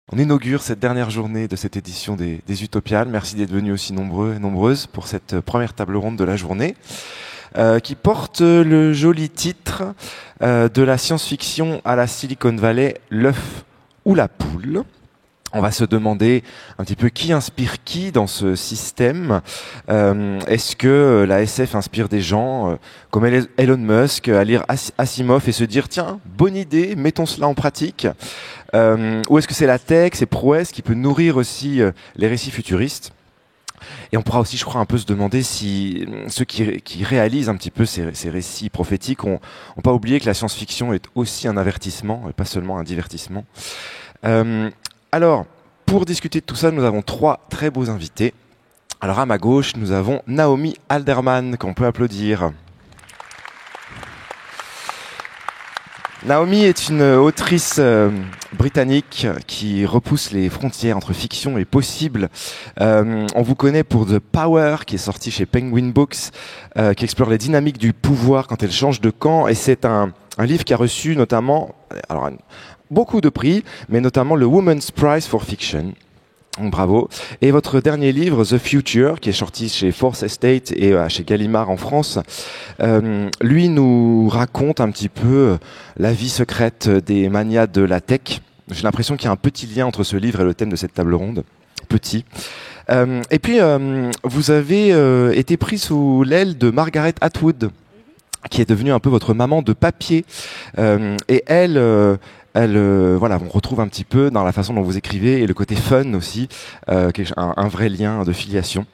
On inaugure cette dernière journée de cette édition des Utopiales. Merci d'être venus aussi nombreux et nombreuses pour cette première table ronde de la journée, qui porte le joli titre de la science-fiction à la Silicon Valley, l'œuf ou la poule. On va se demander un petit peu qui inspire qui dans ce système. Est-ce que la SF inspire des gens comme Elon Musk à lire Asimov et se dire tiens, bonne idée, mettons cela en pratique, ou est-ce que c'est la tech, c'est prouesse qui peut nourrir aussi les récits futuristes? Et on pourra aussi, je crois, un peu se demander si ceux qui réalisent un petit peu ces récits prophétiques ont pas oublié que la science-fiction est aussi un avertissement et pas seulement un divertissement. Alors, pour discuter de tout ça, nous avons trois très beaux invités. Alors, à ma gauche, nous avons Naomi Alderman, qu'on peut applaudir. Naomi est une autrice britannique qui repousse les frontières entre fiction et possible. On vous connaît pour The Power, qui est sorti chez Penguin Books, qui explore les dynamiques du pouvoir quand elle change de camp. Et c'est un livre qui a reçu notamment beaucoup de prix, mais notamment le Women's Prize for Fiction. Donc, bravo. Et votre dernier livre, The Future, qui est sorti chez Fourth Estate et chez Gallimard en France, lui nous raconte un petit peu la vie secrète des manias de la tech. J'ai l'impression qu'il y a un petit lien entre ce livre et le thème de cette table ronde. Petit. Et puis, vous avez été pris sous l'aile de Margaret Atwood, qui est devenue un peu votre maman de papier. Et elle, voilà, on retrouve un petit peu dans la façon dont vous écrivez et le côté fun aussi, un vrai lien de filiation.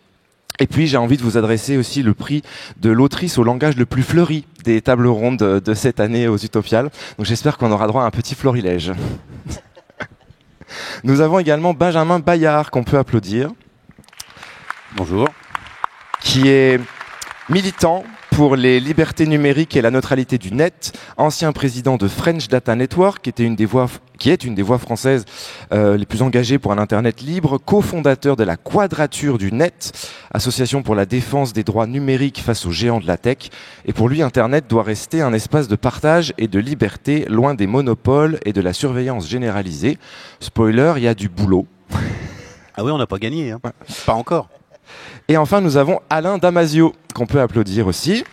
Et puis j'ai envie de vous adresser aussi le prix de l'autrice au langage le plus fleuri des tables rondes de cette année aux Utopiales. Donc j'espère qu'on aura droit à un petit florilège. Nous avons également Benjamin Bayard, qu'on peut applaudir. Bonjour. Qui est militant pour les libertés numériques et la neutralité du net, ancien président de French Data Network, qui est une des voix françaises les plus engagées pour un Internet libre, cofondateur de la Quadrature du Net, association pour la défense des droits numériques face aux géants de la tech. Et pour lui, Internet doit rester un espace de partage et de liberté, loin des monopoles et de la surveillance généralisée. Spoiler, il y a du boulot. Ah oui, on n'a pas gagné, hein. Ouais. Pas encore. Et enfin, nous avons Alain Damasio, qu'on peut applaudir aussi.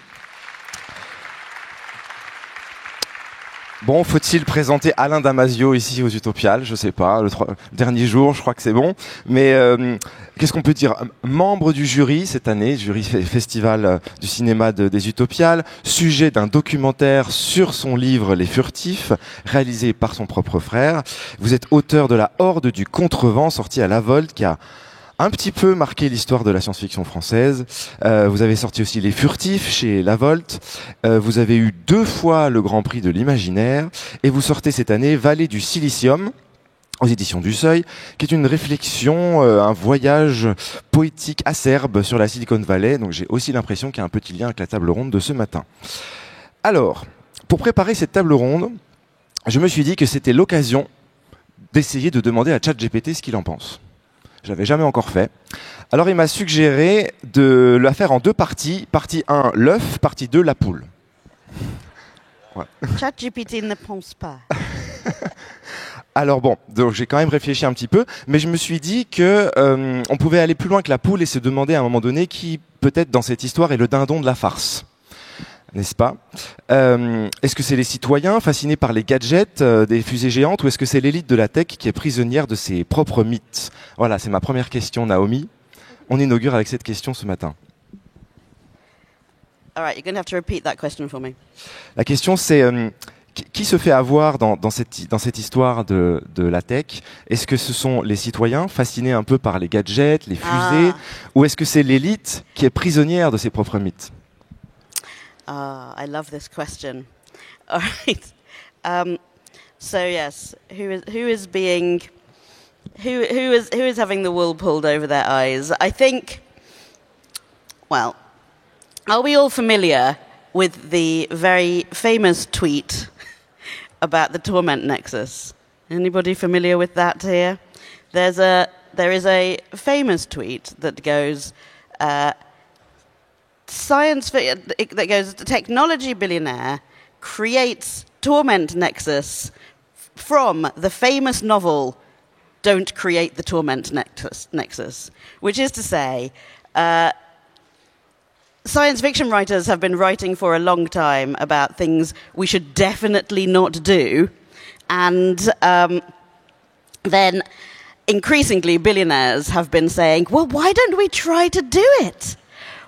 Bon, faut-il présenter Alain Damasio ici aux Utopiales? Je sais pas, le dernier jour, je crois que c'est bon. Mais qu'est-ce qu'on peut dire? Membre du jury cette année, jury festival du cinéma des Utopiales, sujet d'un documentaire sur son livre Les Furtifs, réalisé par son propre frère. Vous êtes auteur de La Horde du Contrevent, sorti à La Volte, qui a un petit peu marqué l'histoire de la science-fiction française. Vous avez sorti aussi Les Furtifs chez La Volte. Vous avez eu 2 fois le Grand Prix de l'Imaginaire. Et vous sortez cette année Vallée du Silicium, aux éditions du Seuil, qui est une réflexion, un voyage poétique acerbe sur la Silicon Valley. Donc j'ai aussi l'impression qu'il y a un petit lien avec la table ronde de ce matin. Alors, pour préparer cette table ronde, je me suis dit que c'était l'occasion d'essayer de demander à ChatGPT ce qu'il en pense. Je l'avais jamais encore fait. Alors il m'a suggéré de la faire en 2 parties. Partie 1, l'œuf. Partie 2, la poule. Ouais. ChatGPT ne pense pas. Alors bon, donc j'ai quand même réfléchi un petit peu, mais je me suis dit que on pouvait aller plus loin que la poule et se demander à un moment donné qui, peut-être dans cette histoire, est le dindon de la farce. N'est-ce pas? Est-ce que c'est les citoyens fascinés par les gadgets des fusées géantes, ou est-ce que c'est l'élite de la tech qui est prisonnière de ses propres mythes? Voilà, c'est ma première question, Naomi. On inaugure avec cette question ce matin. All right, you're going to have to repeat that question for me. La question c'est qui se fait avoir dans cette histoire de la tech? Est-ce que ce sont les citoyens fascinés un peu par les gadgets, les fusées, ou est-ce que c'est l'élite qui est prisonnière de ses propres mythes? I love this question. All right. So yes, who is having the wool pulled over their eyes? I think. Well, are we all familiar with the very famous tweet about the torment nexus? Anybody familiar with that here? There is a famous tweet that goes. That goes, the technology billionaire creates torment nexus from the famous novel don't create the torment nexus, which is to say, science fiction writers have been writing for a long time about things we should definitely not do, and then increasingly billionaires have been saying, well, why don't we try to do it?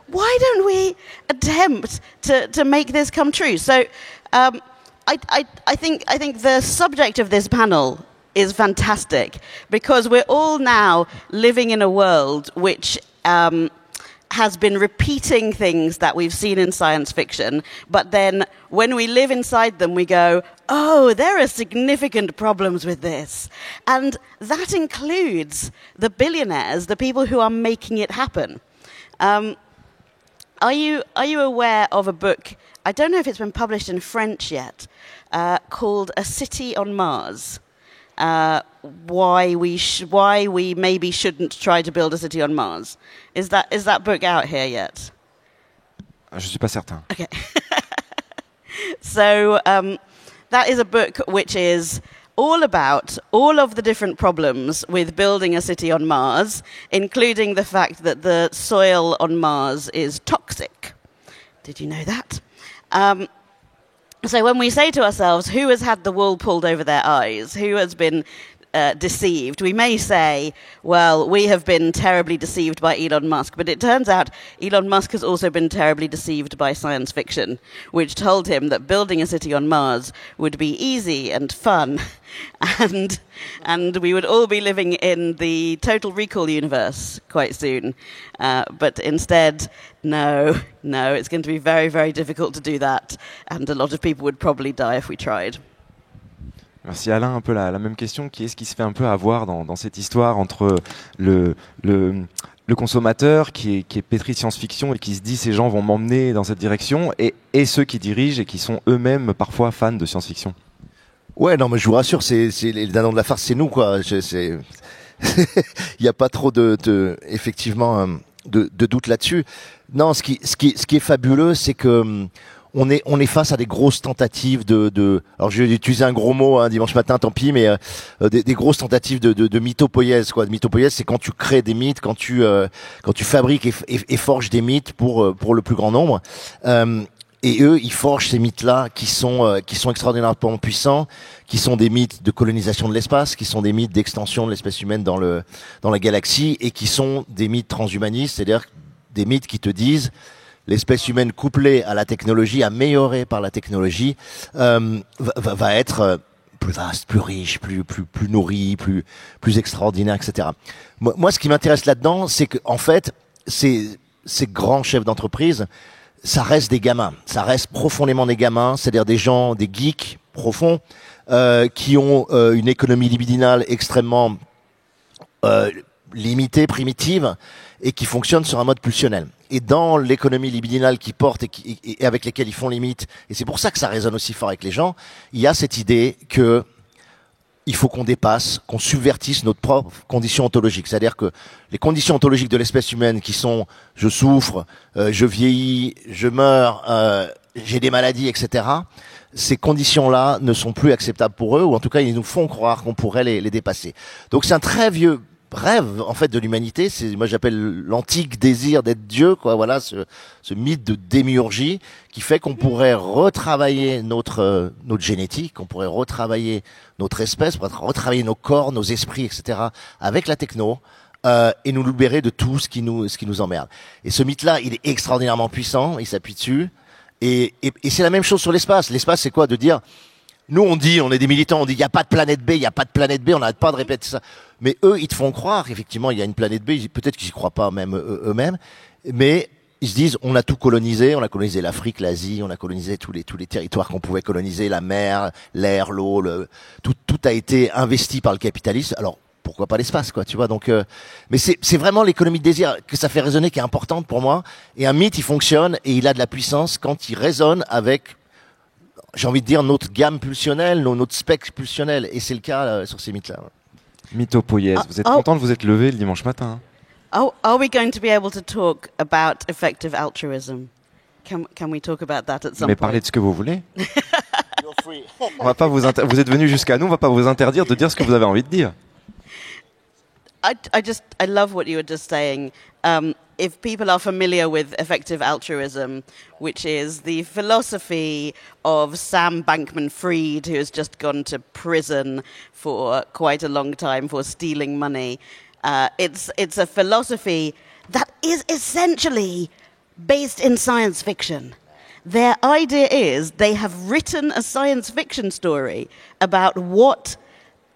Why don't we attempt to make this come true? So I think the subject of this panel is fantastic, because we're all now living in a world which has been repeating things that we've seen in science fiction, but then when we live inside them, we go, oh, there are significant problems with this. And that includes the billionaires, the people who are making it happen. Are you aware of a book, I don't know if it's been published in French yet, called A City on Mars? Why we maybe shouldn't try to build a city on Mars. Is that book out here yet? Je suis pas certain. Okay. So that is a book which is all about all of the different problems with building a city on Mars, including the fact that the soil on Mars is toxic. Did you know that? So when we say to ourselves, who has had the wool pulled over their eyes? Who has been deceived? We may say, well, we have been terribly deceived by Elon Musk. But it turns out Elon Musk has also been terribly deceived by science fiction, which told him that building a city on Mars would be easy and fun. And we would all be living in the Total Recall universe quite soon. But instead, no, it's going to be very, very difficult to do that. And a lot of people would probably die if we tried. Merci Alain, un peu la même question, qui est ce qui se fait un peu avoir dans cette histoire entre le consommateur qui est pétri de science-fiction et qui se dit ces gens vont m'emmener dans cette direction et ceux qui dirigent et qui sont eux-mêmes parfois fans de science-fiction. Ouais, non, mais je vous rassure, c'est les dindons de la farce, c'est nous, quoi. Il n'y a pas trop effectivement, de doute là-dessus. Non, ce qui est fabuleux, c'est que on est face à des grosses tentatives alors je vais utiliser un gros mot, hein, dimanche matin, tant pis, mais des grosses tentatives de mythopoïèse, quoi. De mythopoïèse, c'est quand tu crées des mythes, quand tu fabriques et forges des mythes pour le plus grand nombre. Et eux, ils forgent ces mythes-là qui sont extraordinairement puissants, qui sont des mythes de colonisation de l'espace, qui sont des mythes d'extension de l'espèce humaine dans la galaxie, et qui sont des mythes transhumanistes, c'est-à-dire des mythes qui te disent l'espèce humaine couplée à la technologie, améliorée par la technologie, va être plus vaste, plus riche, plus nourrie, plus extraordinaire, etc. Moi, ce qui m'intéresse là-dedans, c'est que en fait, ces grands chefs d'entreprise, ça reste des gamins, ça reste profondément des gamins, c'est-à-dire des gens, des geeks profonds, qui ont une économie libidinale extrêmement limitée, primitive, et qui fonctionnent sur un mode pulsionnel. Et dans l'économie libidinale qu'ils portent et avec lesquelles ils font les mythes, et c'est pour ça que ça résonne aussi fort avec les gens, il y a cette idée que il faut qu'on dépasse, qu'on subvertisse notre propre condition ontologique. C'est-à-dire que les conditions ontologiques de l'espèce humaine qui sont je souffre, je vieillis, je meurs, j'ai des maladies, etc., ces conditions-là ne sont plus acceptables pour eux, ou en tout cas ils nous font croire qu'on pourrait les dépasser. Donc c'est un très vieux rêve en fait de l'humanité, moi j'appelle l'antique désir d'être Dieu, quoi. Voilà, ce mythe de démiurgie qui fait qu'on pourrait retravailler notre génétique, qu'on pourrait retravailler notre espèce, retravailler nos corps, nos esprits, etc. avec la techno, et nous libérer de tout ce qui nous emmerde. Et ce mythe-là, il est extraordinairement puissant, il s'appuie dessus, et c'est la même chose sur l'espace. L'espace, c'est quoi? De dire, nous on est des militants, on dit il n'y a pas de planète B, il n'y a pas de planète B, on n'arrête pas de répéter ça. Mais eux, ils te font croire qu'effectivement il y a une planète B, peut-être qu'ils n'y croient pas même eux-mêmes, mais ils se disent on a tout colonisé, on a colonisé l'Afrique, l'Asie, on a colonisé tous les territoires qu'on pouvait coloniser, la mer, l'air, l'eau, tout a été investi par le capitalisme. Alors pourquoi pas l'espace, quoi, tu vois. Donc mais c'est vraiment l'économie de désir que ça fait résonner qui est importante pour moi, et un mythe il fonctionne et il a de la puissance quand il résonne avec, j'ai envie de dire, notre gamme pulsionnelle, notre spectre pulsionnel, et c'est le cas sur ces mythes-là. Mythopoïèse. Vous êtes content de vous être levé le dimanche matin, hein? Are we going to be able to talk about effective altruism? Can we talk about that at some point? Mais parlez de ce que vous voulez. On va pas vous êtes venu jusqu'à nous, on va pas vous interdire de dire ce que vous avez envie de dire. I love what you were just saying. If people are familiar with effective altruism, which is the philosophy of Sam Bankman-Fried, who has just gone to prison for quite a long time for stealing money, it's a philosophy that is essentially based in science fiction. Their idea is they have written a science fiction story about what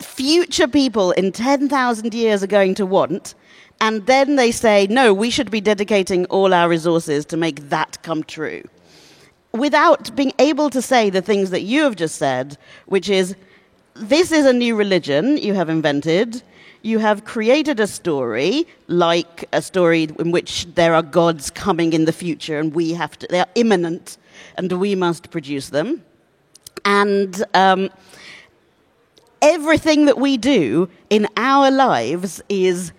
future people in 10,000 years are going to want, and then they say, no, we should be dedicating all our resources to make that come true. Without being able to say the things that you have just said, which is, this is a new religion you have invented. You have created a story, like a story in which there are gods coming in the future, and they are imminent, and we must produce them. And everything that we do in our lives is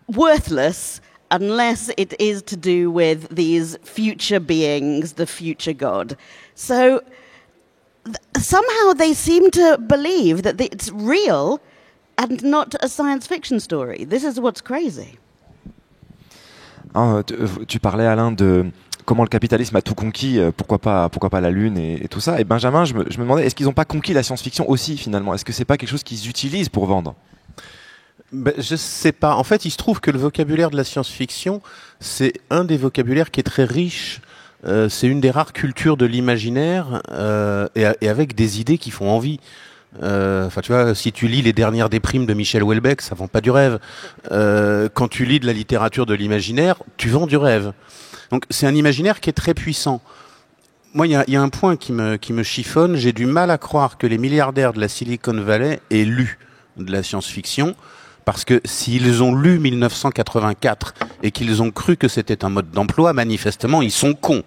worthless unless it is to do with these future beings, the future God. So somehow they seem to believe that it's real and not a science fiction story. This is what's crazy. Tu parlais, Alain, de comment le capitalisme a tout conquis, pourquoi pas la Lune et tout ça. Et Benjamin, je me demandais, est-ce qu'ils n'ont pas conquis la science-fiction aussi, finalement? Est-ce que c'est pas quelque chose qu'ils utilisent pour vendre? Je sais pas. En fait, il se trouve que le vocabulaire de la science-fiction, c'est un des vocabulaires qui est très riche. C'est une des rares cultures de l'imaginaire et avec des idées qui font envie. Enfin, tu vois, si tu lis les dernières déprimes de Michel Houellebecq, ça vend pas du rêve. Quand tu lis de la littérature de l'imaginaire, tu vends du rêve. Donc, c'est un imaginaire qui est très puissant. Moi, il y a un point qui me chiffonne. J'ai du mal à croire que les milliardaires de la Silicon Valley aient lu de la science-fiction. Parce que s'ils ont lu 1984 et qu'ils ont cru que c'était un mode d'emploi, manifestement, ils sont cons.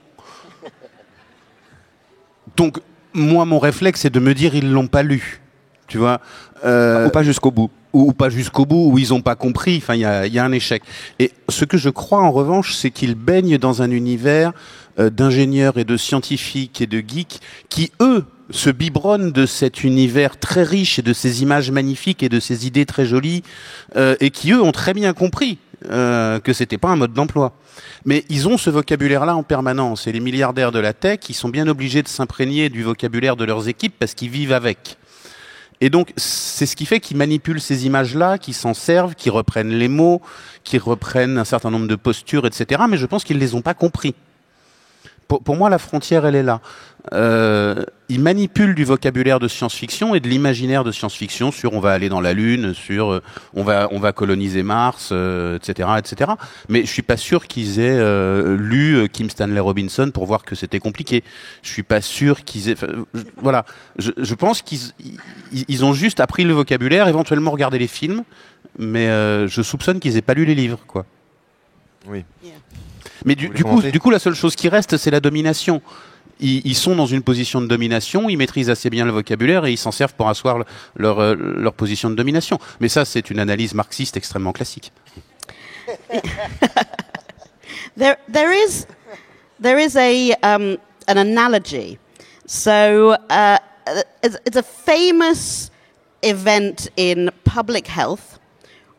Donc, moi, mon réflexe, c'est de me dire, ils l'ont pas lu. Tu vois, ou pas jusqu'au bout. Ou pas jusqu'au bout, ou ils ont pas compris. Enfin, il y a un échec. Et ce que je crois, en revanche, c'est qu'ils baignent dans un univers d'ingénieurs et de scientifiques et de geeks qui, eux, se biberonnent de cet univers très riche et de ces images magnifiques et de ces idées très jolies et qui, eux, ont très bien compris que c'était pas un mode d'emploi. Mais ils ont ce vocabulaire-là en permanence. Et les milliardaires de la tech, ils sont bien obligés de s'imprégner du vocabulaire de leurs équipes parce qu'ils vivent avec. Et donc, c'est ce qui fait qu'ils manipulent ces images-là, qu'ils s'en servent, qu'ils reprennent les mots, qu'ils reprennent un certain nombre de postures, etc. Mais je pense qu'ils les ont pas compris. Pour moi, la frontière, elle est là. Ils manipulent du vocabulaire de science-fiction et de l'imaginaire de science-fiction sur on va aller dans la Lune, sur on va coloniser Mars, etc., etc. Mais je suis pas sûr qu'ils aient lu Kim Stanley Robinson pour voir que c'était compliqué. Je suis pas sûr qu'ils aient. Voilà. Je pense qu'ils ont juste appris le vocabulaire, éventuellement regardé les films, mais je soupçonne qu'ils aient pas lu les livres, quoi. Oui. Yeah. Mais du coup, la seule chose qui reste, c'est la domination. Ils sont dans une position de domination, ils maîtrisent assez bien le vocabulaire et ils s'en servent pour asseoir leur position de domination. Mais ça, c'est une analyse marxiste extrêmement classique. There is an analogy. So it's a famous event in public health,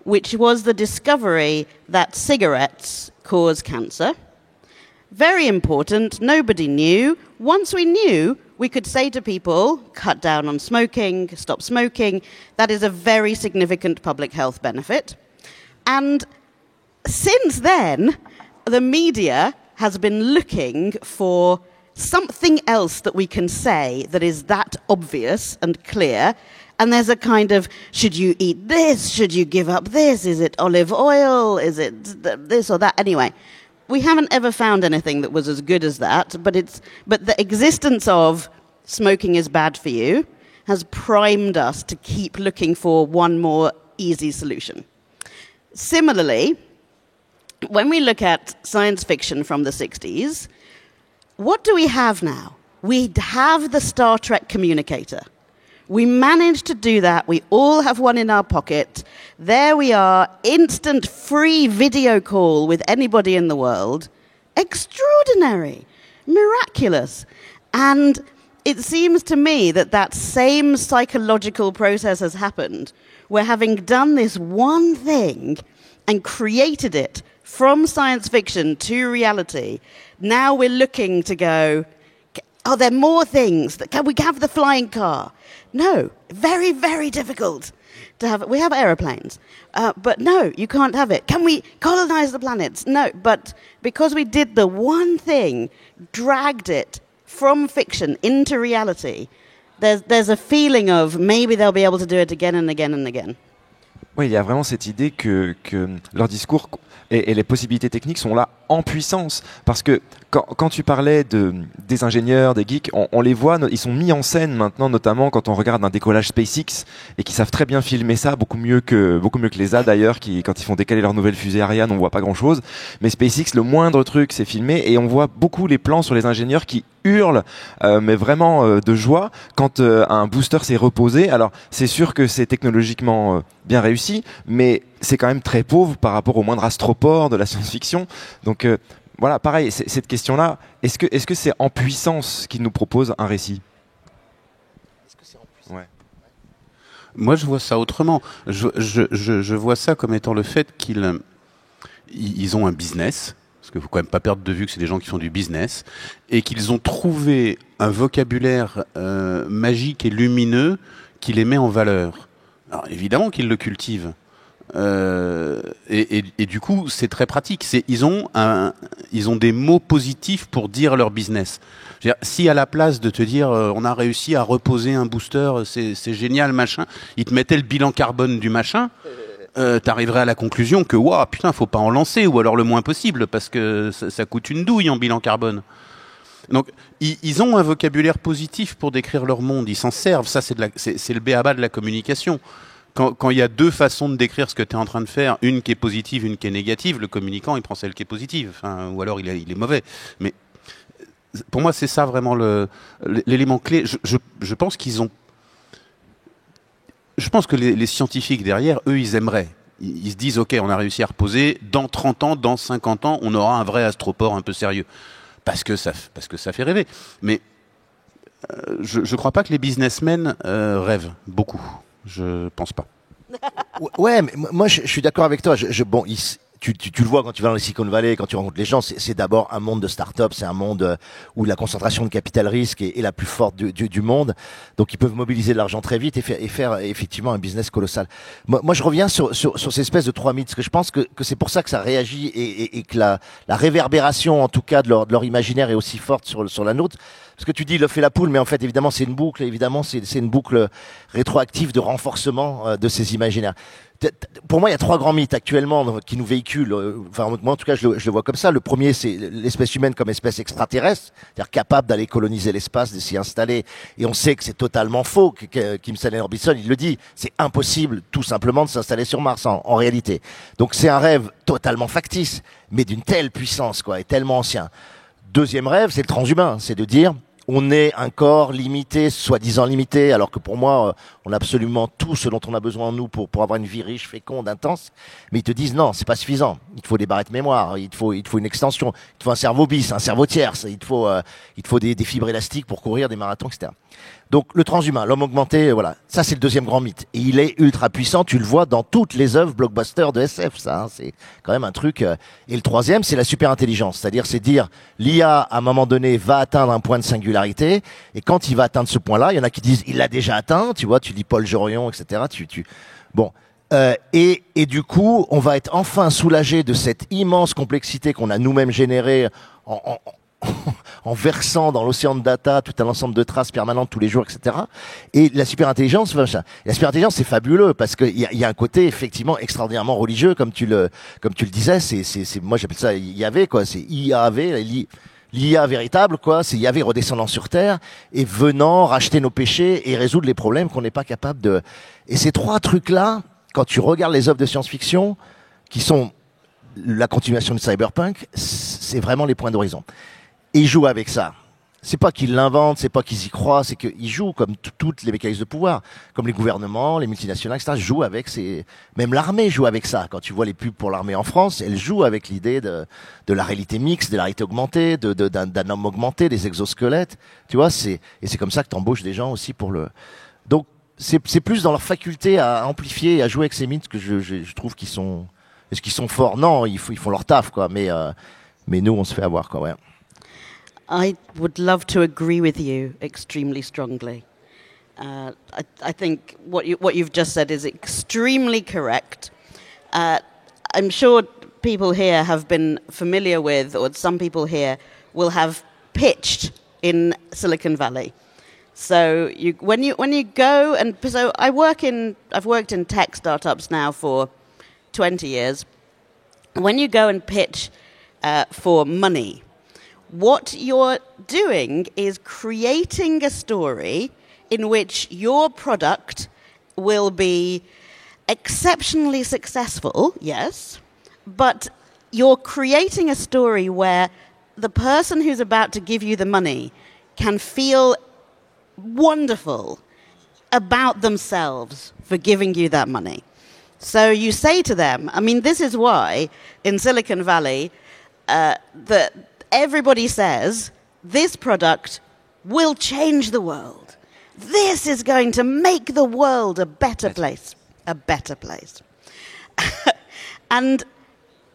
which was the discovery that cigarettes cause cancer. Very important. Nobody knew. Once we knew, we could say to people, cut down on smoking, stop smoking. That is a very significant public health benefit. And since then, the media has been looking for something else that we can say that is that obvious and clear. And there's a kind of, should you eat this? Should you give up this? Is it olive oil? Is it this or that? Anyway, we haven't ever found anything that was as good as that. But the existence of smoking is bad for you has primed us to keep looking for one more easy solution. Similarly, when we look at science fiction from the 60s, what do we have now? We have the Star Trek communicator. We managed to do that. We all have one in our pocket. There we are, instant free video call with anybody in the world. Extraordinary, miraculous. And it seems to me that same psychological process has happened where having done this one thing and created it from science fiction to reality, now we're looking to go, are there more things? Can we have the flying car? No, very, very difficult to have it. We have aeroplanes, but no, you can't have it. Can we colonize the planets? No, but because we did the one thing, dragged it from fiction into reality, there's a feeling of maybe they'll be able to do it again and again and again. Oui, il y a vraiment cette idée que leur discours et les possibilités techniques sont là en puissance. Parce que quand tu parlais des ingénieurs, des geeks, on les voit, ils sont mis en scène maintenant, notamment quand on regarde un décollage SpaceX et qui savent très bien filmer ça, beaucoup mieux que les A d'ailleurs, qui quand ils font décaler leur nouvelle fusée Ariane, on voit pas grand chose. Mais SpaceX, le moindre truc, c'est filmé et on voit beaucoup les plans sur les ingénieurs qui hurlent, mais vraiment de joie quand un booster s'est reposé. Alors c'est sûr que c'est technologiquement bien réussi, mais c'est quand même très pauvre par rapport au moindre astroport de la science-fiction. Donc voilà, pareil, cette question-là, est-ce que c'est en puissance qu'il nous propose un récit? Est-ce que c'est en puissance? Ouais. Moi, je vois ça autrement. Je vois ça comme étant le fait qu'ils ont un business, parce qu'il faut quand même pas perdre de vue que c'est des gens qui font du business, et qu'ils ont trouvé un vocabulaire magique et lumineux qui les met en valeur. Alors évidemment qu'ils le cultivent. Et du coup, c'est très pratique. Ils ont des mots positifs pour dire leur business. C'est-à-dire, si à la place de te dire on a réussi à reposer un booster, c'est génial, machin, ils te mettaient le bilan carbone du machin, t'arriverais à la conclusion que waouh, putain, faut pas en lancer, ou alors le moins possible, parce que ça coûte une douille en bilan carbone. Donc, ils ont un vocabulaire positif pour décrire leur monde. Ils s'en servent. Ça, c'est le b.a.-ba de la communication. Quand il y a deux façons de décrire ce que tu es en train de faire, une qui est positive, une qui est négative, le communicant, il prend celle qui est positive. Enfin, ou alors il est mauvais. Mais pour moi, c'est ça vraiment l'élément clé. Je pense qu'ils ont... Je pense que les scientifiques derrière, eux, ils aimeraient. Ils se disent, OK, on a réussi à reposer. Dans 30 ans, dans 50 ans, on aura un vrai astroport un peu sérieux. Parce que ça fait rêver. Mais je ne crois pas que les businessmen rêvent beaucoup. Je pense pas. Ouais, mais moi je suis d'accord avec toi. Bon, tu le vois quand tu vas dans les Silicon Valley, quand tu rencontres les gens, c'est d'abord un monde de start-up, c'est un monde où la concentration de capital risque est la plus forte du monde. Donc ils peuvent mobiliser de l'argent très vite et faire effectivement un business colossal. Moi je reviens sur ces espèces de trois mythes, parce que je pense que c'est pour ça que ça réagit et que la réverbération en tout cas de leur imaginaire est aussi forte sur la nôtre. Parce que tu dis l'œuf et la poule, mais en fait évidemment c'est une boucle, c'est une boucle rétroactive de renforcement de ces imaginaires. Pour moi, il y a trois grands mythes actuellement qui nous véhiculent. Enfin, moi, en tout cas, je le vois comme ça. Le premier, c'est l'espèce humaine comme espèce extraterrestre, c'est-à-dire capable d'aller coloniser l'espace, de s'y installer. Et on sait que c'est totalement faux. Kim Stanley Robinson, il le dit, c'est impossible, tout simplement, de s'installer sur Mars en réalité. Donc, c'est un rêve totalement factice, mais d'une telle puissance, quoi, et tellement ancien. Deuxième rêve, c'est le transhumain, c'est de dire on est un corps limité, soi-disant limité, alors que pour moi, on a absolument tout ce dont on a besoin en nous pour avoir une vie riche, féconde, intense. Mais ils te disent non, c'est pas suffisant. Il te faut des barrettes mémoire, il te faut une extension, il te faut un cerveau bis, un cerveau tierce, il te faut des fibres élastiques pour courir des marathons, etc. Donc le transhumain, l'homme augmenté, voilà, ça c'est le deuxième grand mythe. Et il est ultra puissant, tu le vois dans toutes les œuvres blockbusters de SF, ça, hein, c'est quand même un truc. Et le troisième, c'est la superintelligence, c'est-à-dire c'est dire l'IA à un moment donné va atteindre un point de singularité, et quand il va atteindre ce point-là, il y en a qui disent il l'a déjà atteint, tu vois, tu dis Paul Jorion, etc. Bon. Et du coup, on va être enfin soulagé de cette immense complexité qu'on a nous-mêmes générée en versant dans l'océan de data tout un ensemble de traces permanentes tous les jours, etc. Et la superintelligence, la superintelligence, c'est fabuleux parce qu'il y a un côté effectivement extraordinairement religieux, comme tu le disais. Moi j'appelle ça Yahvé, quoi. C'est IAV, l'IA véritable, quoi. C'est Yahvé redescendant sur Terre et venant racheter nos péchés et résoudre les problèmes qu'on n'est pas capable de. Et ces trois trucs-là, quand tu regardes les œuvres de science-fiction, qui sont la continuation de Cyberpunk, c'est vraiment les points d'horizon. Et ils jouent avec ça. C'est pas qu'ils l'inventent, c'est pas qu'ils y croient, c'est qu'ils jouent comme toutes les mécanismes de pouvoir, comme les gouvernements, les multinationales, etc. jouent avec même l'armée joue avec ça. Quand tu vois les pubs pour l'armée en France, elle joue avec l'idée de la réalité mixte, de la réalité augmentée, d'un homme augmenté, des exosquelettes. Tu vois, et c'est comme ça que t'embauches des gens aussi pour le. Donc c'est plus dans leur faculté à amplifier et à jouer avec ces mythes que je trouve qu'ils sont, est-ce qu'ils sont forts? Non, ils font leur taf, quoi. Mais nous, on se fait avoir, quoi, ouais. I would love to agree with you extremely strongly. I think what you've just said is extremely correct. I'm sure people here have been familiar with, or some people here will have pitched in Silicon Valley. So when you go and so I've worked in tech startups now for 20 years. When you go and pitch for money, what you're doing is creating a story in which your product will be exceptionally successful, yes, but you're creating a story where the person who's about to give you the money can feel wonderful about themselves for giving you that money. So you say to them, I mean, this is why in Silicon Valley that everybody says this product will change the world. This is going to make the world a better place. A better place. And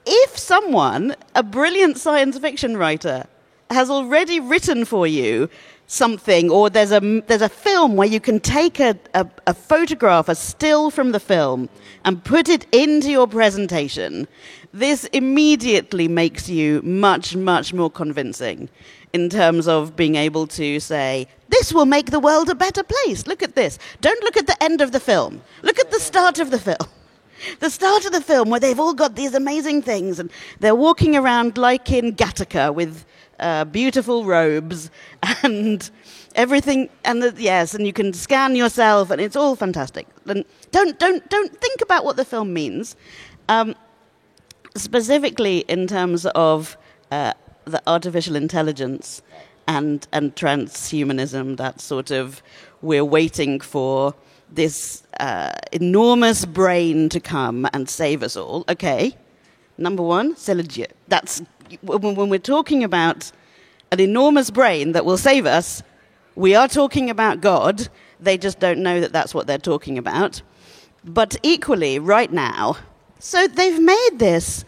if someone, a brilliant science fiction writer, has already written for you something, or there's a film where you can take a photograph, a still from the film, and put it into your presentation, this immediately makes you much, much more convincing in terms of being able to say, this will make the world a better place. Look at this. Don't look at the end of the film. Look at the start of the film. The start of the film where they've all got these amazing things and they're walking around like in Gattaca with beautiful robes and everything, and and you can scan yourself and it's all fantastic. And don't think about what the film means. Specifically in terms of the artificial intelligence and transhumanism, that sort of, we're waiting for this enormous brain to come and save us all. Okay, number one, c'est legit. That's when we're talking about an enormous brain that will save us, we are talking about God. They just don't know that that's what they're talking about. But equally, right now, so they've made this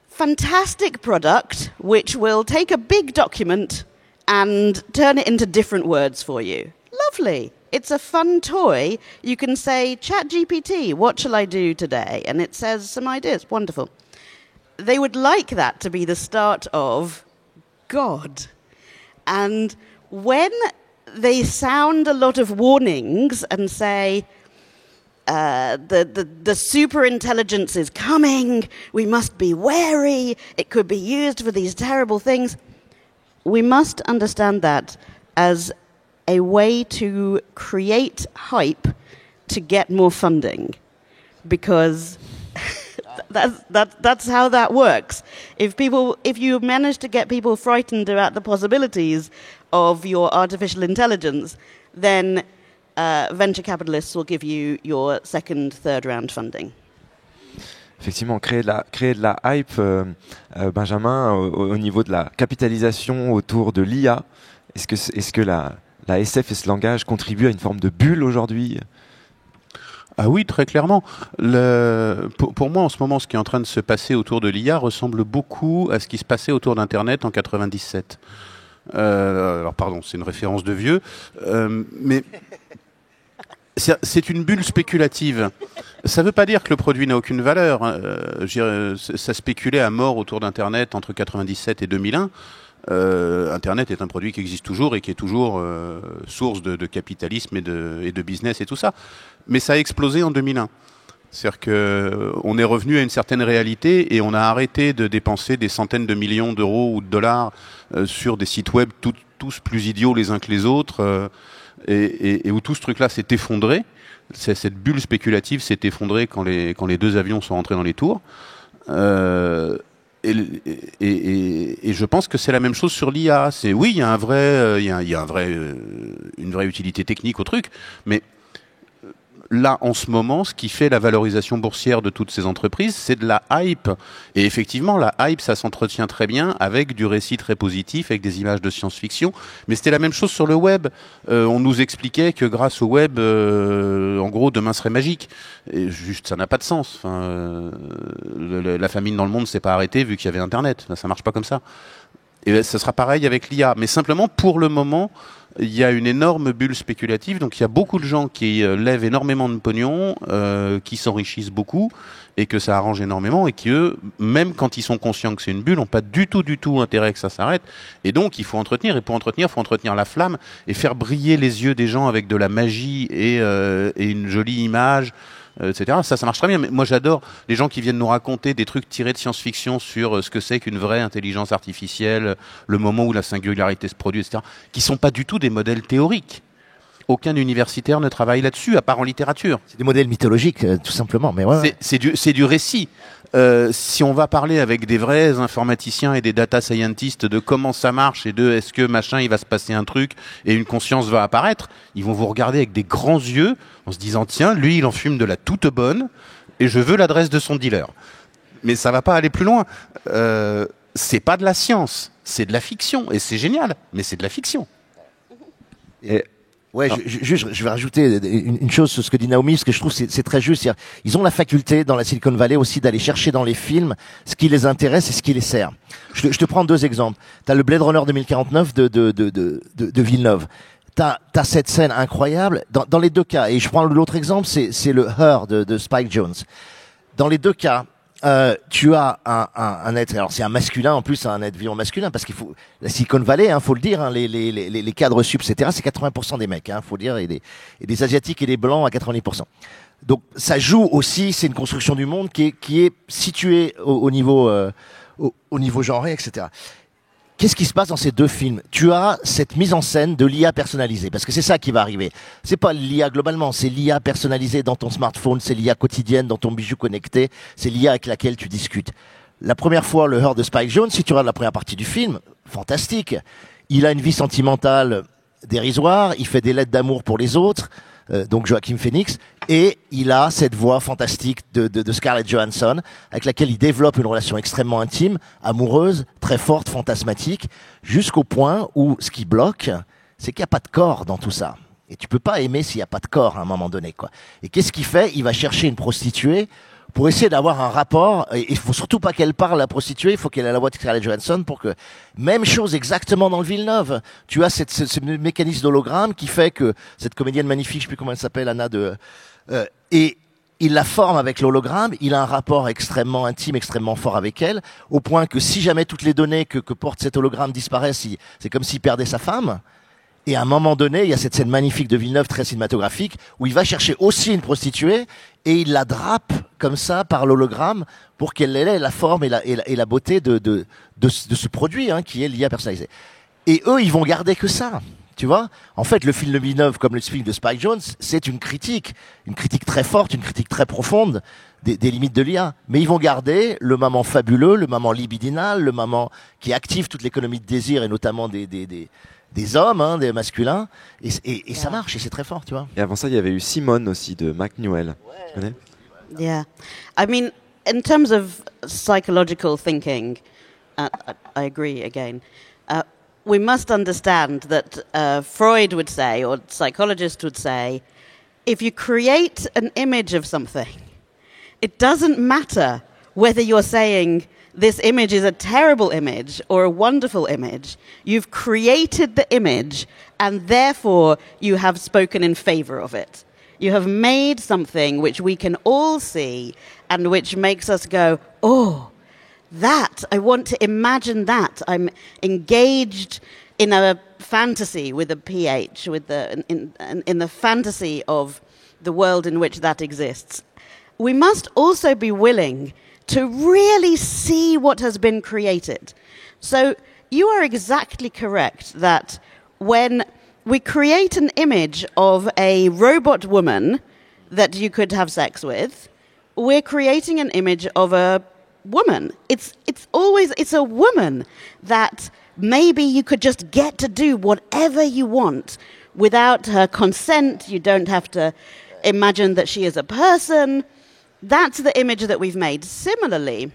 fantastic product which will take a big document and turn it into different words for you. Lovely. It's a fun toy. You can say, ChatGPT, what shall I do today? And it says some ideas. Wonderful. They would like that to be the start of God. And when they sound a lot of warnings and say, the super intelligence is coming, we must be wary, it could be used for these terrible things, we must understand that as a way to create hype to get more funding, because that's how that works. If you manage to get people frightened about the possibilities of your artificial intelligence, then venture capitalists will give you your second, third round funding. Effectivement, créer de la hype, Benjamin, au niveau de la capitalisation autour de l'IA. Est-ce que la SF et ce langage contribuent à une forme de bulle aujourd'hui? Ah oui, très clairement. Pour moi, en ce moment, ce qui est en train de se passer autour de l'IA ressemble beaucoup à ce qui se passait autour d'Internet en 97. Alors pardon, c'est une référence de vieux, mais c'est une bulle spéculative. Ça ne veut pas dire que le produit n'a aucune valeur. Ça spéculait à mort autour d'Internet entre 97 et 2001. Internet est un produit qui existe toujours et qui est toujours source de capitalisme et de business et tout ça. Mais ça a explosé en 2001. C'est-à-dire qu'on est revenu à une certaine réalité et on a arrêté de dépenser des centaines de millions d'euros ou de dollars sur des sites web tous plus idiots les uns que les autres et où tout ce truc-là s'est effondré. Cette bulle spéculative s'est effondrée quand les deux avions sont rentrés dans les tours. Et je pense que c'est la même chose sur l'IA. Oui, il y a une vraie utilité technique au truc, mais là, en ce moment, ce qui fait la valorisation boursière de toutes ces entreprises, c'est de la hype. Et effectivement, la hype, ça s'entretient très bien avec du récit très positif, avec des images de science-fiction. Mais c'était la même chose sur le web. On nous expliquait que grâce au web, en gros, demain serait magique. Et juste, ça n'a pas de sens. Enfin, la famine dans le monde s'est pas arrêtée vu qu'il y avait Internet. Ça marche pas comme ça. Et ça sera pareil avec l'IA. Mais simplement, pour le moment, il y a une énorme bulle spéculative. Donc, il y a beaucoup de gens qui lèvent énormément de pognon, qui s'enrichissent beaucoup et que ça arrange énormément et qui, eux, même quand ils sont conscients que c'est une bulle, n'ont pas du tout intérêt que ça s'arrête. Et donc, il faut entretenir. Et pour entretenir, il faut entretenir la flamme et faire briller les yeux des gens avec de la magie et une jolie image, etc. Ça marche très bien. Mais moi, j'adore les gens qui viennent nous raconter des trucs tirés de science-fiction sur ce que c'est qu'une vraie intelligence artificielle, le moment où la singularité se produit, etc., qui sont pas du tout des modèles théoriques. Aucun universitaire ne travaille là-dessus, à part en littérature. C'est des modèles mythologiques, tout simplement. Mais ouais. C'est du récit. Si on va parler avec des vrais informaticiens et des data scientists de comment ça marche et de est-ce que machin il va se passer un truc et une conscience va apparaître, ils vont vous regarder avec des grands yeux en se disant tiens, lui il en fume de la toute bonne et je veux l'adresse de son dealer. Mais ça va pas aller plus loin. C'est pas de la science, c'est de la fiction et c'est génial, mais c'est de la fiction. Et Ouais, je vais rajouter une chose sur ce que dit Naomi, parce que je trouve que c'est très juste. Ils ont la faculté dans la Silicon Valley aussi d'aller chercher dans les films ce qui les intéresse et ce qui les sert. Je te prends deux exemples. T'as le Blade Runner 2049 de Villeneuve. T'as cette scène incroyable dans les deux cas. Et je prends l'autre exemple, c'est le Her de Spike Jonze. Dans les deux cas, tu as un être, alors c'est un masculin en plus, un être vivant masculin, parce qu'il faut la Silicon Valley, faut le dire, les cadres sup, etc. C'est 80% des mecs, faut le dire, et des asiatiques et des blancs à 90%. Donc ça joue aussi, c'est une construction du monde qui est située au niveau genré, etc. Qu'est-ce qui se passe dans ces deux films? Tu as cette mise en scène de l'IA personnalisée, parce que c'est ça qui va arriver. C'est pas l'IA globalement, c'est l'IA personnalisée dans ton smartphone, c'est l'IA quotidienne dans ton bijou connecté, c'est l'IA avec laquelle tu discutes. La première fois, le Her de Spike Jonze, si tu regardes la première partie du film, fantastique. Il a une vie sentimentale dérisoire, il fait des lettres d'amour pour les autres, donc Joaquin Phoenix, et il a cette voix fantastique de Scarlett Johansson, avec laquelle il développe une relation extrêmement intime, amoureuse, très forte, fantasmatique, jusqu'au point où ce qui bloque, c'est qu'il n'y a pas de corps dans tout ça. Et tu peux pas aimer s'il n'y a pas de corps à un moment donné, quoi. Et qu'est-ce qu'il fait? Il va chercher une prostituée pour essayer d'avoir un rapport, et il faut surtout pas qu'elle parle, la prostituée, il faut qu'elle ait la voix de Scarlett Johansson pour que, même chose exactement dans le Villeneuve, tu as ce mécanisme d'hologramme qui fait que cette comédienne magnifique, je sais plus comment elle s'appelle, Anna et il la forme avec l'hologramme, il a un rapport extrêmement intime, extrêmement fort avec elle, au point que si jamais toutes les données que porte cet hologramme disparaissent, c'est comme s'il perdait sa femme. Et à un moment donné, il y a cette scène magnifique de Villeneuve, très cinématographique, où il va chercher aussi une prostituée, et il la drape comme ça par l'hologramme pour qu'elle ait la forme et la beauté de ce produit, qui est l'IA personnalisée. Et eux, ils vont garder que ça. Tu vois? En fait, le film de Villeneuve, comme le film de Spike Jonze, c'est une critique très forte, une critique très profonde des limites de l'IA. Mais ils vont garder le moment fabuleux, le moment libidinal, le moment qui active toute l'économie de désir et notamment des hommes, des masculins, et ça marche, et c'est très fort, tu vois. Et avant ça, il y avait eu Simone aussi de Mac Newell. Tu connais? Yeah. I mean, in terms of psychological thinking, I agree again. We must understand that Freud would say, or psychologists would say, if you create an image of something, it doesn't matter whether you're saying this image is a terrible image or a wonderful image. You've created the image, and therefore you have spoken in favor of it. You have made something which we can all see and which makes us go, oh, that, I want to imagine that. I'm engaged in a fantasy with a PH, in the fantasy of the world in which that exists. We must also be willing to really see what has been created. So you are exactly correct that when we create an image of a robot woman that you could have sex with, we're creating an image of a woman. It's a woman that maybe you could just get to do whatever you want without her consent. You don't have to imagine that she is a person. That's the image that we've made. Similarly,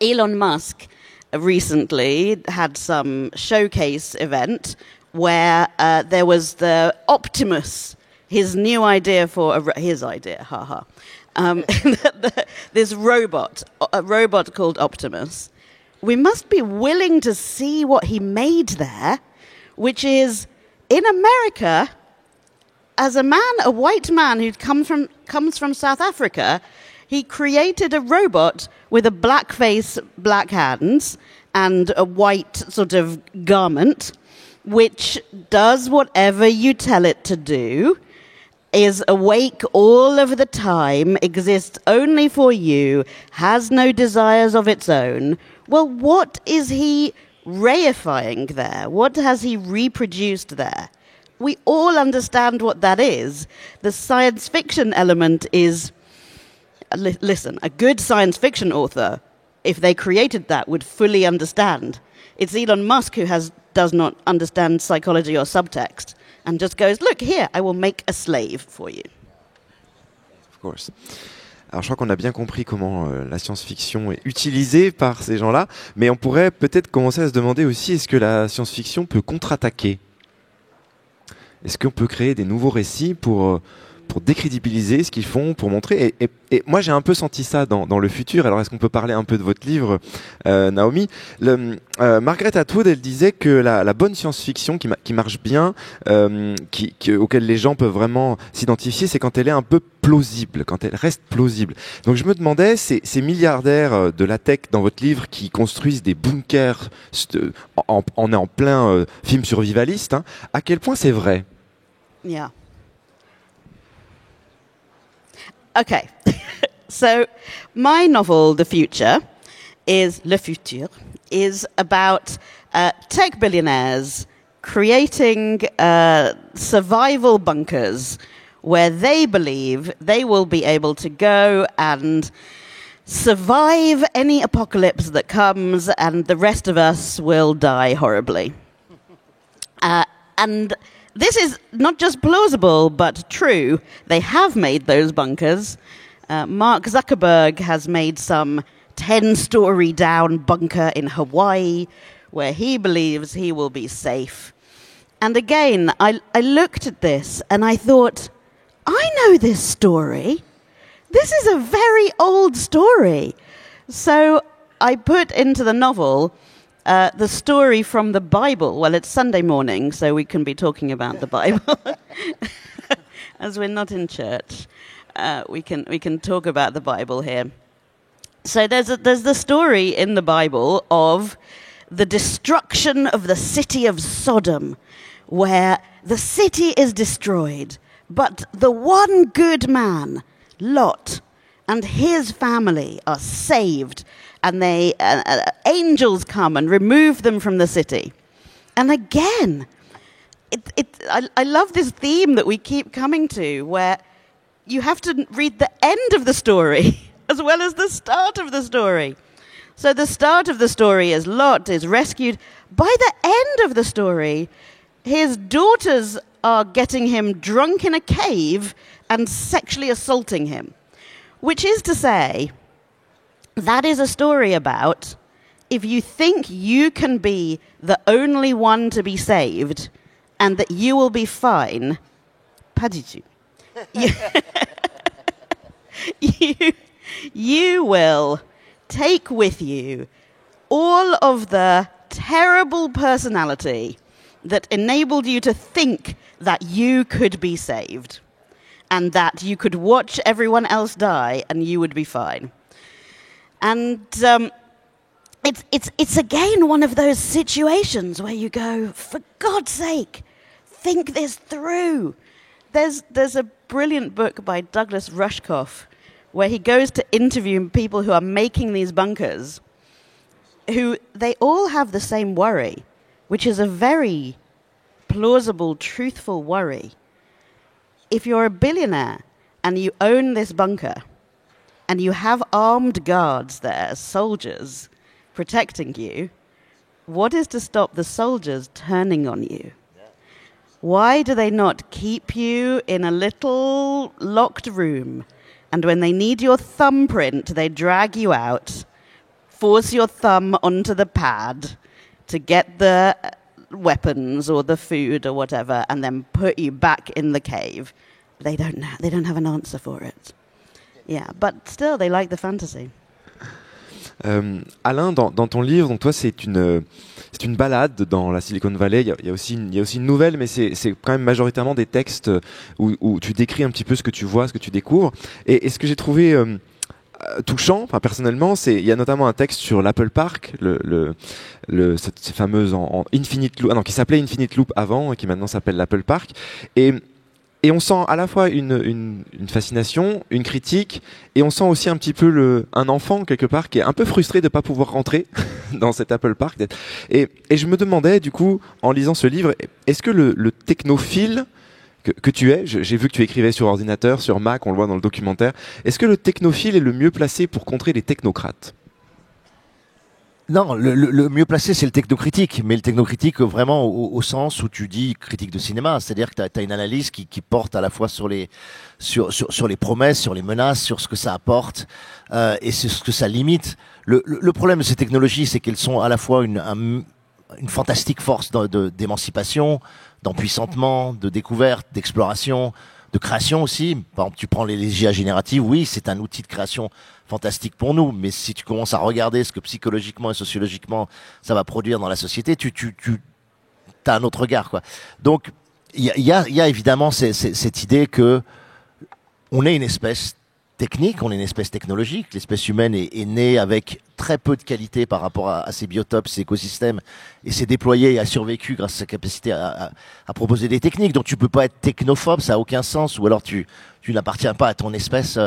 Elon Musk recently had some showcase event where there was the Optimus, his new idea for his idea, haha. This robot, a robot called Optimus. We must be willing to see what he made there, which is, in America, as a man, a white man who comes from South Africa, he created a robot with a black face, black hands, and a white sort of garment, which does whatever you tell it to do, is awake all of the time, exists only for you, has no desires of its own. Well, what is he reifying there? What has he reproduced there? We all understand what that is. The science fiction element is, listen, a good science fiction author, if they created that, would fully understand. It's Elon Musk who does not understand psychology or subtext and just goes, look, here, I will make a slave for you. Of course. Alors je crois qu'on a bien compris comment la science-fiction est utilisée par ces gens-là, mais on pourrait peut-être commencer à se demander aussi, est-ce que la science-fiction peut contre-attaquer ? Est-ce qu'on peut créer des nouveaux récits pour décrédibiliser ce qu'ils font, pour montrer et moi j'ai un peu senti ça dans le futur. Alors est-ce qu'on peut parler un peu de votre livre, Naomi? Margaret Atwood, elle disait que la bonne science-fiction qui marche bien, auquel les gens peuvent vraiment s'identifier, c'est quand elle est un peu plausible, quand elle reste plausible. Donc je me demandais, ces milliardaires de la tech dans votre livre qui construisent des bunkers, on est en plein film survivaliste, hein, à quel point c'est vrai? Yeah. Okay, so my novel, Le Futur, is about tech billionaires creating survival bunkers where they believe they will be able to go and survive any apocalypse that comes, and the rest of us will die horribly. And this is not just plausible, but true. They have made those bunkers. Mark Zuckerberg has made some 10-story down bunker in Hawaii where he believes he will be safe. And again, I looked at this and I thought, I know this story. This is a very old story. So I put into the novel the story from the Bible. Well, it's Sunday morning, so we can be talking about the Bible. As we're not in church, we can talk about the Bible here. So there's the story in the Bible of the destruction of the city of Sodom, where the city is destroyed, but the one good man, Lot, and his family are saved, and angels come and remove them from the city. And again, I love this theme that we keep coming to, where you have to read the end of the story as well as the start of the story. So the start of the story is Lot is rescued. By the end of the story, his daughters are getting him drunk in a cave and sexually assaulting him. Which is to say, that is a story about if you think you can be the only one to be saved and that you will be fine, pas du tout. You will take with you all of the terrible personality that enabled you to think that you could be saved and that you could watch everyone else die and you would be fine. And it's again one of those situations where you go, for God's sake, think this through. There's a brilliant book by Douglas Rushkoff where he goes to interview people who are making these bunkers, who they all have the same worry, which is a very plausible, truthful worry. If you're a billionaire and you own this bunker and you have armed guards there, soldiers, protecting you, what is to stop the soldiers turning on you? Why do they not keep you in a little locked room? And when they need your thumbprint, they drag you out, force your thumb onto the pad to get the weapons or the food or whatever, and then put you back in the cave. They don't have an answer for it. Yeah, but still, they like the fantasy. Alain, dans ton livre, donc toi, c'est une balade dans la Silicon Valley. Il y a aussi une nouvelle, mais c'est quand même majoritairement des textes où tu décris un petit peu ce que tu vois, ce que tu découvres. Et ce que j'ai trouvé touchant, enfin personnellement, il y a notamment un texte sur l'Apple Park, cette fameuse en Infinite Loop, qui s'appelait Infinite Loop avant et qui maintenant s'appelle l'Apple Park. Et on sent à la fois une fascination, une critique, et on sent aussi un petit peu un enfant quelque part qui est un peu frustré de pas pouvoir rentrer dans cet Apple Park. Et je me demandais du coup, en lisant ce livre, est-ce que le technophile que tu es, j'ai vu que tu écrivais sur ordinateur, sur Mac, on le voit dans le documentaire, est-ce que le technophile est le mieux placé pour contrer les technocrates ? Non, le mieux placé, c'est le technocritique, mais le technocritique vraiment au sens où tu dis critique de cinéma, c'est-à-dire que tu as une analyse qui porte à la fois sur les promesses, sur les menaces, sur ce que ça apporte et sur ce que ça limite. Le problème de ces technologies, c'est qu'elles sont à la fois une fantastique force d'émancipation, d'empuissantement, de découverte, d'exploration, de création aussi. Par exemple, tu prends les IA génératives, oui, c'est un outil de création fantastique pour nous, mais si tu commences à regarder ce que psychologiquement et sociologiquement ça va produire dans la société, tu as un autre regard, quoi. Donc il y a évidemment cette idée que on est une espèce technique, on est une espèce technologique. L'espèce humaine est née avec très peu de qualité par rapport à ses biotopes, ses écosystèmes, et s'est déployée et a survécu grâce à sa capacité à proposer des techniques. Donc tu peux pas être technophobe, ça a aucun sens, ou alors tu n'appartiens pas à ton espèce.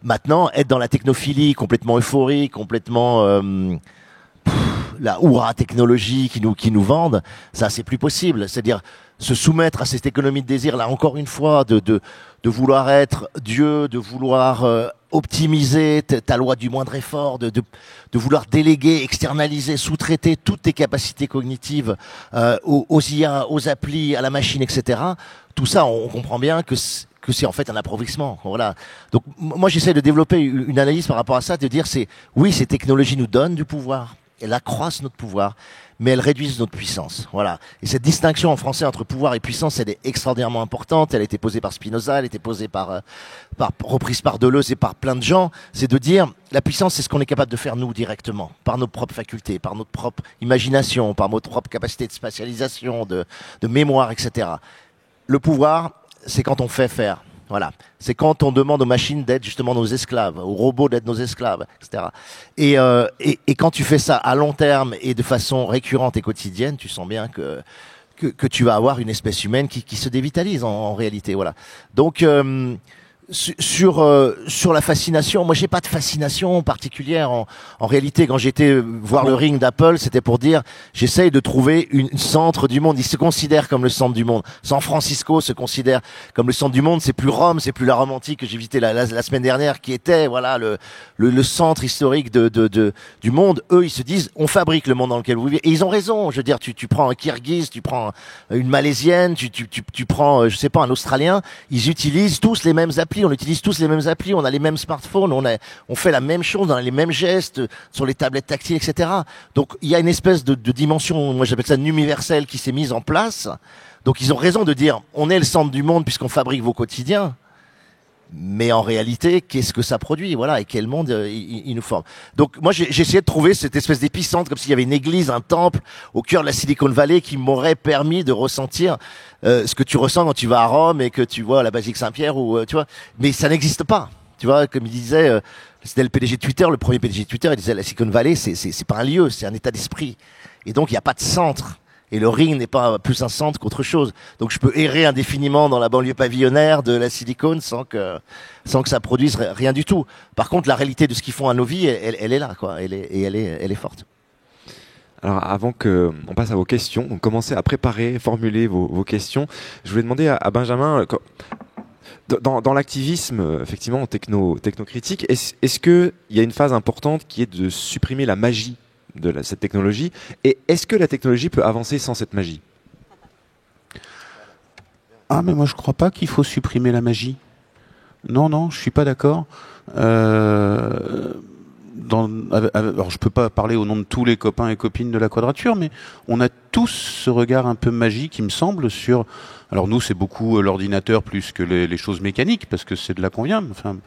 Maintenant, être dans la technophilie, complètement euphorique, complètement la hurrah technologie qui nous vendent, ça c'est plus possible. C'est-à-dire se soumettre à cette économie de désir, là encore une fois, de vouloir être Dieu, de vouloir optimiser ta loi du moindre effort, de vouloir déléguer, externaliser, sous-traiter toutes tes capacités cognitives aux IA, aux applis, à la machine, etc. Tout ça, on comprend bien que c'est en fait un appauvrissement. Voilà. Donc moi j'essaie de développer une analyse par rapport à ça, de dire oui, ces technologies nous donnent du pouvoir, elles accroissent notre pouvoir, mais elles réduisent notre puissance. Voilà. Et cette distinction en français entre pouvoir et puissance, elle est extraordinairement importante. Elle a été posée par Spinoza, elle a été posée reprise par Deleuze et par plein de gens. C'est de dire, la puissance, c'est ce qu'on est capable de faire nous directement, par nos propres facultés, par notre propre imagination, par notre propre capacité de spatialisation, de mémoire, etc. Le pouvoir, c'est quand on fait faire. Voilà. C'est quand on demande aux machines d'être justement nos esclaves, aux robots d'être nos esclaves, etc. Et quand tu fais ça à long terme et de façon récurrente et quotidienne, tu sens bien que tu vas avoir une espèce humaine qui se dévitalise en réalité. Voilà. Donc sur la fascination, moi j'ai pas de fascination particulière en réalité. Quand j'étais voir le ring d'Apple, c'était pour dire j'essaye de trouver une centre du monde. Il se considère comme le centre du monde. San Francisco se considère comme le centre du monde. C'est plus Rome, c'est plus la Rome antique que j'ai visité la semaine dernière, qui était voilà le centre historique du monde. Eux, ils se disent on fabrique le monde dans lequel vous vivez, et ils ont raison. Je veux dire, tu prends un Kirghiz, tu prends une Malaisienne, tu prends je sais pas un Australien, ils utilisent tous les mêmes applis. On utilise tous les mêmes applis, on a les mêmes smartphones, on fait la même chose, on a les mêmes gestes sur les tablettes tactiles, etc. Donc il y a une espèce de dimension, moi j'appelle ça universelle, qui s'est mise en place. Donc ils ont raison de dire, on est le centre du monde puisqu'on fabrique vos quotidiens. Mais en réalité, qu'est-ce que ça produit, voilà, et quel monde il nous forme. Donc moi j'ai essayé de trouver cette espèce d'épicentre, comme s'il y avait une église, un temple au cœur de la Silicon Valley qui m'aurait permis de ressentir ce que tu ressens quand tu vas à Rome et que tu vois la basilique Saint-Pierre, ou tu vois. Mais ça n'existe pas, tu vois. Comme il disait, c'était le PDG de Twitter, le premier PDG de Twitter, il disait la Silicon Valley, c'est pas un lieu, c'est un état d'esprit. Et donc il n'y a pas de centre. Et le ring n'est pas plus un centre qu'autre chose. Donc je peux errer indéfiniment dans la banlieue pavillonnaire de la Silicon sans que ça produise rien du tout. Par contre, la réalité de ce qu'ils font à nos vies, elle est là, quoi. Elle est forte. Alors avant que on passe à vos questions, donc commencez à préparer, formuler vos questions. Je voulais demander à Benjamin, dans l'activisme effectivement technocritique, est-ce que il y a une phase importante qui est de supprimer la magie de cette technologie, et est-ce que la technologie peut avancer sans cette magie ? Ah, mais moi je crois pas qu'il faut supprimer la magie. Non, je suis pas d'accord. Alors je peux pas parler au nom de tous les copains et copines de la Quadrature, mais on a tous ce regard un peu magique, il me semble, sur... Alors nous, c'est beaucoup l'ordinateur plus que les choses mécaniques, parce que c'est de là qu'on vient. Enfin,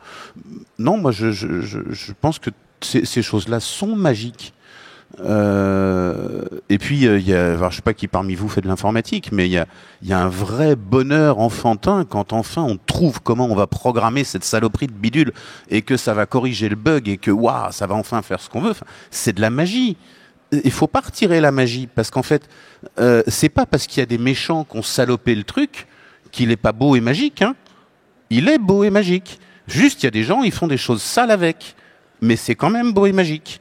non, moi je pense que ces choses-là sont magiques. Et puis, alors, je sais pas qui parmi vous fait de l'informatique, mais il y a un vrai bonheur enfantin quand enfin on trouve comment on va programmer cette saloperie de bidule et que ça va corriger le bug et que waouh, ça va enfin faire ce qu'on veut. Enfin, c'est de la magie. Il faut pas retirer la magie parce qu'en fait, c'est pas parce qu'il y a des méchants qui ont salopé le truc qu'il est pas beau et magique. Hein. Il est beau et magique. Juste, il y a des gens, ils font des choses sales avec, mais c'est quand même beau et magique.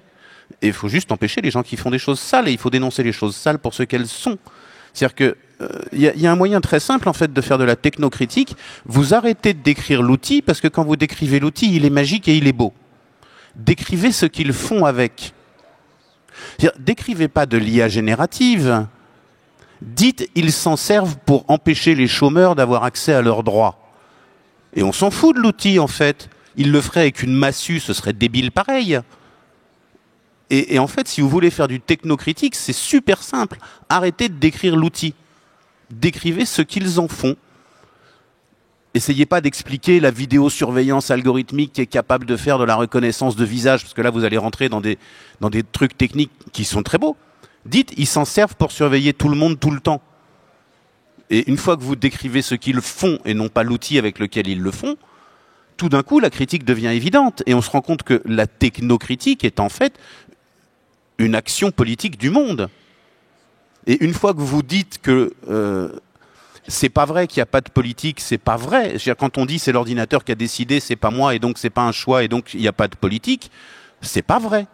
Et il faut juste empêcher les gens qui font des choses sales, et il faut dénoncer les choses sales pour ce qu'elles sont. C'est-à-dire que y a un moyen très simple en fait de faire de la technocritique. Vous arrêtez de décrire l'outil parce que quand vous décrivez l'outil, il est magique et il est beau. Décrivez ce qu'ils font avec. C'est-à-dire, décrivez pas de l'IA générative. Dites ils s'en servent pour empêcher les chômeurs d'avoir accès à leurs droits. Et on s'en fout de l'outil en fait. Ils le feraient avec une massue, ce serait débile pareil. Et en fait, si vous voulez faire du technocritique, c'est super simple. Arrêtez de décrire l'outil. Décrivez ce qu'ils en font. Essayez pas d'expliquer la vidéosurveillance algorithmique qui est capable de faire de la reconnaissance de visage, parce que là, vous allez rentrer dans des trucs techniques qui sont très beaux. Dites, ils s'en servent pour surveiller tout le monde tout le temps. Et une fois que vous décrivez ce qu'ils font, et non pas l'outil avec lequel ils le font, tout d'un coup, la critique devient évidente. Et on se rend compte que la technocritique est en fait une action politique du monde. Et une fois que vous dites que c'est pas vrai qu'il n'y a pas de politique, c'est pas vrai. C'est-à-dire, quand on dit c'est l'ordinateur qui a décidé, c'est pas moi, et donc c'est pas un choix, et donc il n'y a pas de politique, c'est pas vrai.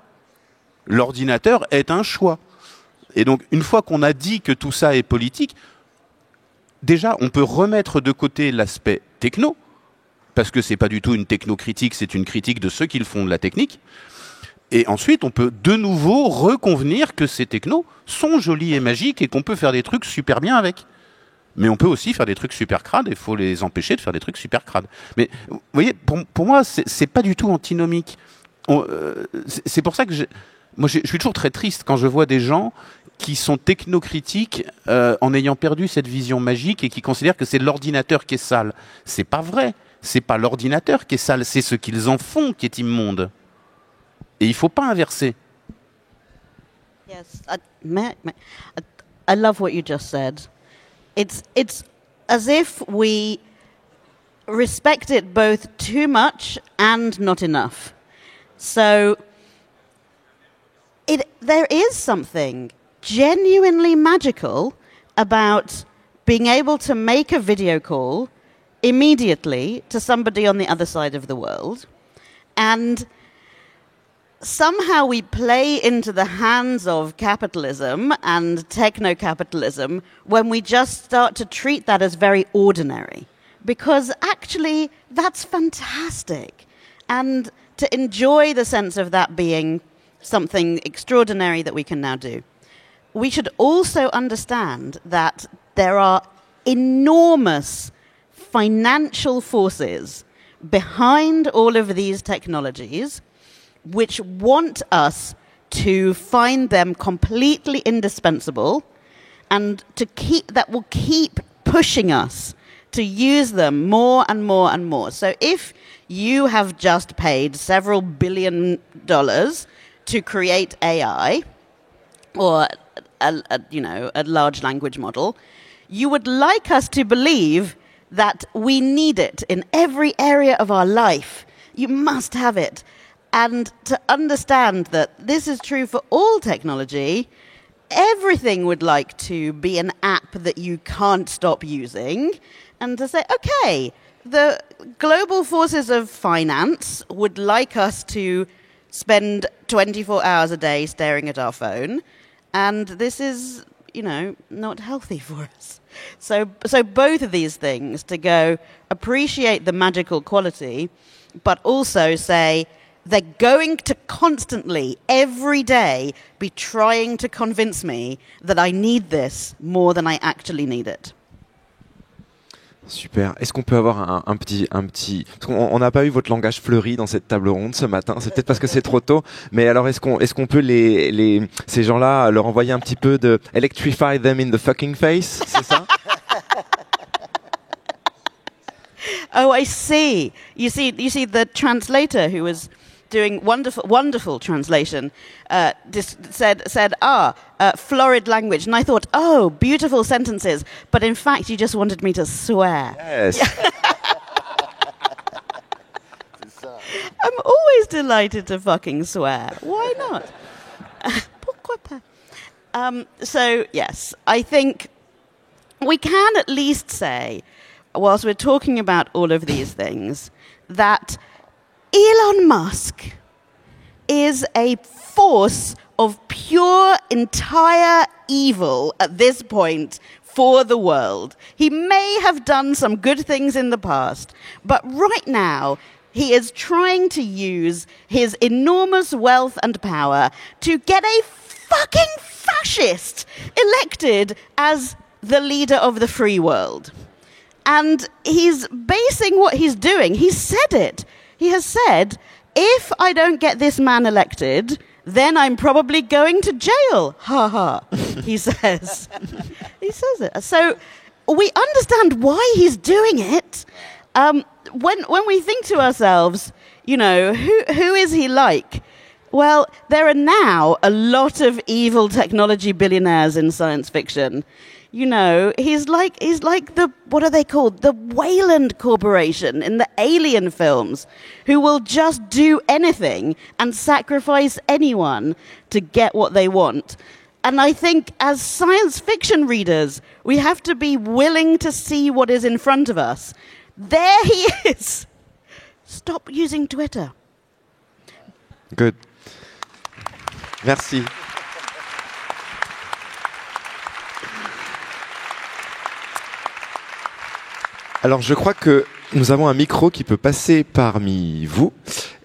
L'ordinateur est un choix. Et donc, une fois qu'on a dit que tout ça est politique, déjà, on peut remettre de côté l'aspect techno, parce que c'est pas du tout une technocritique, c'est une critique de ceux qui font de la technique. Et ensuite, on peut de nouveau reconvenir que ces technos sont jolis et magiques et qu'on peut faire des trucs super bien avec. Mais on peut aussi faire des trucs super crades et il faut les empêcher de faire des trucs super crades. Mais vous voyez, pour moi, c'est pas du tout antinomique. C'est pour ça que je suis toujours très triste quand je vois des gens qui sont technocritiques en ayant perdu cette vision magique et qui considèrent que c'est l'ordinateur qui est sale. C'est pas vrai. C'est pas l'ordinateur qui est sale, c'est ce qu'ils en font qui est immonde. Et il ne faut pas inverser. Yes, I love what you just said. It's as if we respect it both too much and not enough. So there is something genuinely magical about being able to make a video call immediately to somebody on the other side of the world, and somehow we play into the hands of capitalism and techno-capitalism when we just start to treat that as very ordinary. Because actually, that's fantastic. And to enjoy the sense of that being something extraordinary that we can now do. We should also understand that there are enormous financial forces behind all of these technologies which want us to find them completely indispensable and that will keep pushing us to use them more and more and more. So if you have just paid several $billion to create AI or a large language model, you would like us to believe that we need it in every area of our life. You must have it. And to understand that this is true for all technology, everything would like to be an app that you can't stop using, and to say, okay, the global forces of finance would like us to spend 24 hours a day staring at our phone, and this is, not healthy for us. So both of these things, to go appreciate the magical quality, but also say, they're going to constantly, every day, be trying to convince me that I need this more than I actually need it. Super. Est-ce qu'on peut avoir un petit, parce qu'on n'a pas eu votre langage fleuri dans cette table ronde ce matin. C'est peut-être parce que c'est trop tôt. Mais alors, est-ce qu'on peut ces gens-là leur envoyer un petit peu de electrify them in the fucking face, c'est ça? Oh, I see. You see, the translator who was doing wonderful translation said, florid language. And I thought, oh, beautiful sentences. But in fact, you just wanted me to swear. Yes. I'm always delighted to fucking swear. Why not? Pourquoi pas? So, yes, I think we can at least say, whilst we're talking about all of these things, that Elon Musk is a force of pure, entire evil at this point for the world. He may have done some good things in the past, but right now he is trying to use his enormous wealth and power to get a fucking fascist elected as the leader of the free world. And he's basing what he's doing. He said it. He has said, if I don't get this man elected, then I'm probably going to jail. Ha ha, he says. He says it. So we understand why he's doing it. When we think to ourselves, you know, who is he like? Well, there are now a lot of evil technology billionaires in science fiction. You know, he's like the, what are they called? The Wayland Corporation in the Alien films, who will just do anything and sacrifice anyone to get what they want. And I think as science fiction readers, we have to be willing to see what is in front of us. There he is. Stop using Twitter. Good. Merci. Alors, je crois que nous avons un micro qui peut passer parmi vous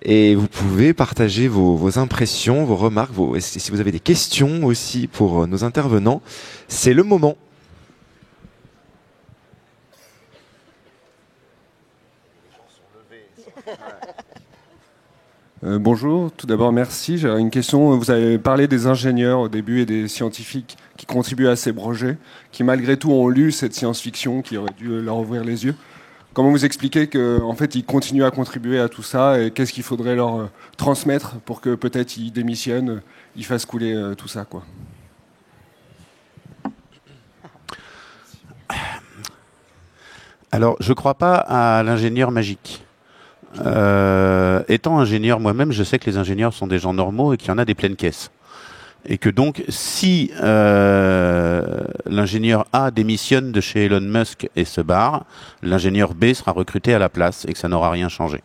et vous pouvez partager vos impressions, vos remarques, si vous avez des questions aussi pour nos intervenants, c'est le moment. Bonjour, tout d'abord merci. J'ai une question. Vous avez parlé des ingénieurs au début et des scientifiques qui contribuent à ces projets, qui malgré tout ont lu cette science-fiction qui aurait dû leur ouvrir les yeux. Comment vous expliquez qu'en fait ils continuent à contribuer à tout ça et qu'est-ce qu'il faudrait leur transmettre pour que peut-être ils démissionnent, ils fassent couler tout ça, quoi. Alors, je ne crois pas à l'ingénieur magique. Étant ingénieur moi-même, je sais que les ingénieurs sont des gens normaux et qu'il y en a des pleines caisses. Et que donc, si l'ingénieur A démissionne de chez Elon Musk et se barre, l'ingénieur B sera recruté à la place et que ça n'aura rien changé.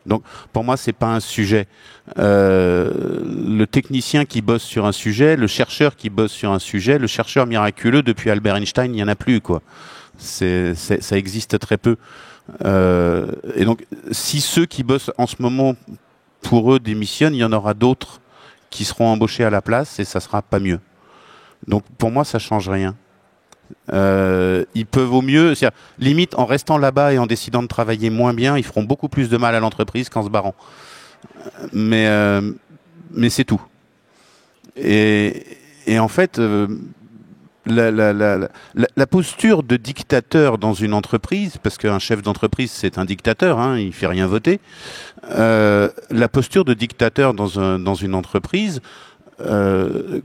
Donc, pour moi, c'est pas un sujet. Le technicien qui bosse sur un sujet, le chercheur qui bosse sur un sujet, le chercheur miraculeux depuis Albert Einstein, il n'y en a plus, quoi. Ça existe très peu. Et donc, si ceux qui bossent en ce moment pour eux démissionnent, il y en aura d'autres qui seront embauchés à la place et ça sera pas mieux. Donc, pour moi, ça change rien. Ils peuvent au mieux, limite en restant là-bas et en décidant de travailler moins bien, ils feront beaucoup plus de mal à l'entreprise qu'en se barrant. Mais c'est tout. Et en fait, la posture de dictateur dans une entreprise, parce qu'un chef d'entreprise c'est un dictateur, hein, il fait rien voter. La posture de dictateur dans une entreprise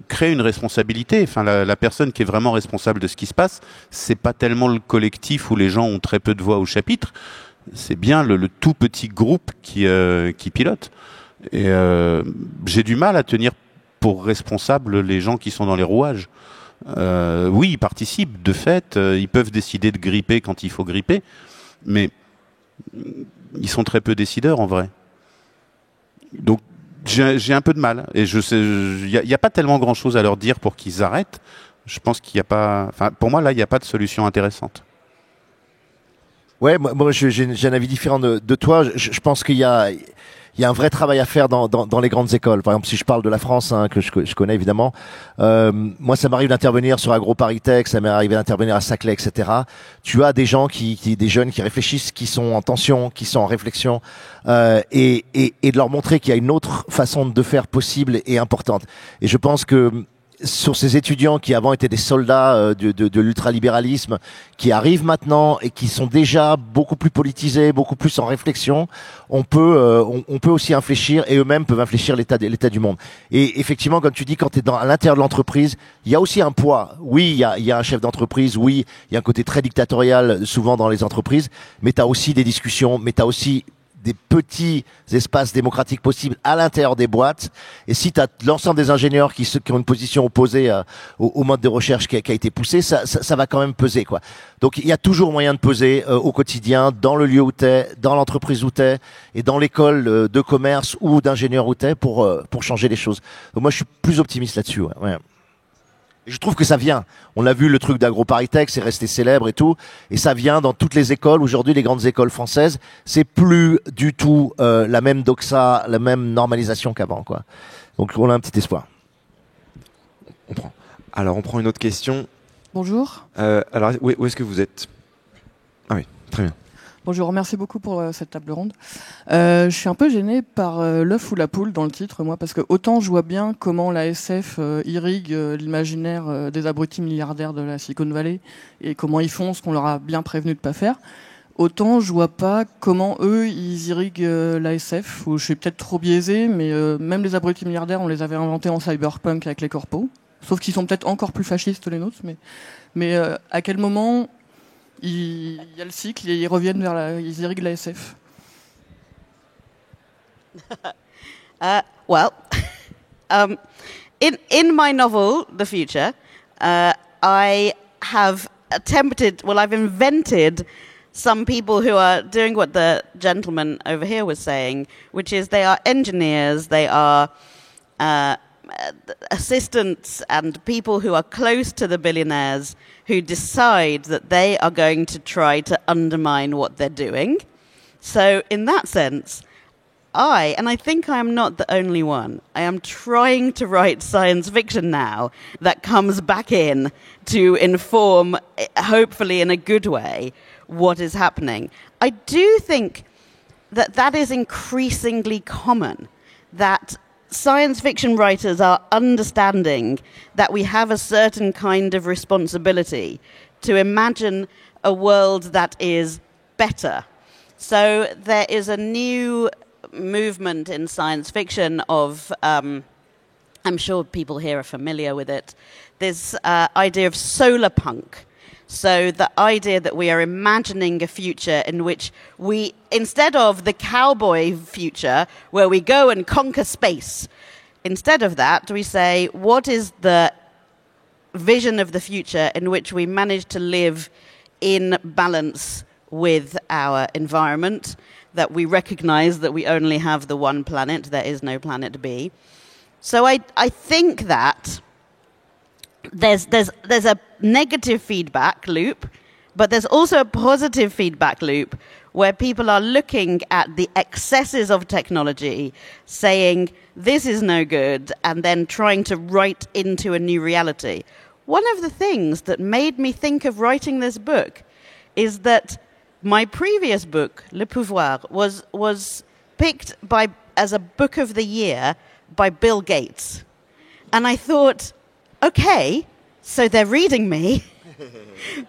crée une responsabilité. Enfin, la personne qui est vraiment responsable de ce qui se passe, c'est pas tellement le collectif où les gens ont très peu de voix au chapitre, c'est bien le tout petit groupe qui pilote. Et j'ai du mal à tenir pour responsables les gens qui sont dans les rouages. Oui, ils participent de fait, ils peuvent décider de gripper quand il faut gripper, mais ils sont très peu décideurs en vrai. Donc j'ai un peu de mal et je sais, il y a pas tellement grand chose à leur dire pour qu'ils arrêtent. Je pense qu'il y a pas, enfin pour moi là il n'y a pas de solution intéressante. Ouais, moi j'ai un avis différent de toi. Je pense qu'il y a il y a un vrai travail à faire dans les grandes écoles. Par exemple, si je parle de la France, hein, que je connais évidemment, moi ça m'arrive d'intervenir sur AgroParisTech, ça m'est arrivé d'intervenir à Saclay, etc. Tu as des gens des jeunes qui réfléchissent, qui sont en tension, qui sont en réflexion, et de leur montrer qu'il y a une autre façon de faire possible et importante. Et je pense que sur ces étudiants qui avant étaient des soldats de l'ultralibéralisme, qui arrivent maintenant et qui sont déjà beaucoup plus politisés, beaucoup plus en réflexion, on peut aussi infléchir, et eux-mêmes peuvent infléchir l'état du monde. Et effectivement, comme tu dis, quand tu es à l'intérieur de l'entreprise, il y a aussi un poids. Oui, il y a un chef d'entreprise, oui, il y a un côté très dictatorial souvent dans les entreprises, mais tu as aussi des discussions, mais tu as aussi des petits espaces démocratiques possibles à l'intérieur des boîtes. Et si tu as l'ensemble des ingénieurs qui ont une position opposée au mode de recherche qui a été poussé, ça va quand même peser, quoi. Donc il y a toujours moyen de peser au quotidien, dans le lieu où t'es, dans l'entreprise où t'es, et dans l'école de commerce ou d'ingénieur où t'es pour changer les choses. Donc moi je suis plus optimiste là-dessus. Ouais. Et je trouve que ça vient. On l'a vu, le truc d'AgroParisTech, c'est resté célèbre et tout. Et ça vient dans toutes les écoles. Aujourd'hui, les grandes écoles françaises, c'est plus du tout la même doxa, la même normalisation qu'avant, quoi. Donc on a un petit espoir. On prend une autre question. Bonjour. Alors, où est-ce que vous êtes? Ah oui, très bien. Bonjour, merci beaucoup pour cette table ronde. Je suis un peu gênée par l'œuf ou la poule dans le titre, moi, parce que autant je vois bien comment la SF irrigue l'imaginaire des abrutis milliardaires de la Silicon Valley et comment ils font ce qu'on leur a bien prévenu de pas faire, autant je vois pas comment eux ils irriguent la SF, ou je suis peut-être trop biaisé, mais même les abrutis milliardaires, on les avait inventés en cyberpunk avec les corpos, sauf qu'ils sont peut-être encore plus fascistes les nôtres, mais à quel moment il y a le cycle et ils reviennent ils irriguent la SF. Well, in my novel, The Future, I have I've invented some people who are doing what the gentleman over here was saying, which is they are engineers, they are assistants and people who are close to the billionaires who decide that they are going to try to undermine what they're doing. So in that sense, and I think I am not the only one, I am trying to write science fiction now that comes back in to inform, hopefully in a good way, what is happening. I do think that is increasingly common, that science fiction writers are understanding that we have a certain kind of responsibility to imagine a world that is better. So there is a new movement in science fiction of, I'm sure people here are familiar with it, this idea of solar punk. So the idea that we are imagining a future in which we, instead of the cowboy future where we go and conquer space, instead of that, we say, what is the vision of the future in which we manage to live in balance with our environment, that we recognize that we only have the one planet, there is no planet B. So I think that there's a negative feedback loop, but there's also a positive feedback loop where people are looking at the excesses of technology, saying this is no good, and then trying to write into a new reality. One of the things that made me think of writing this book is that my previous book, Le Pouvoir, was picked as a book of the year by Bill Gates. And I thought, okay, so they're reading me.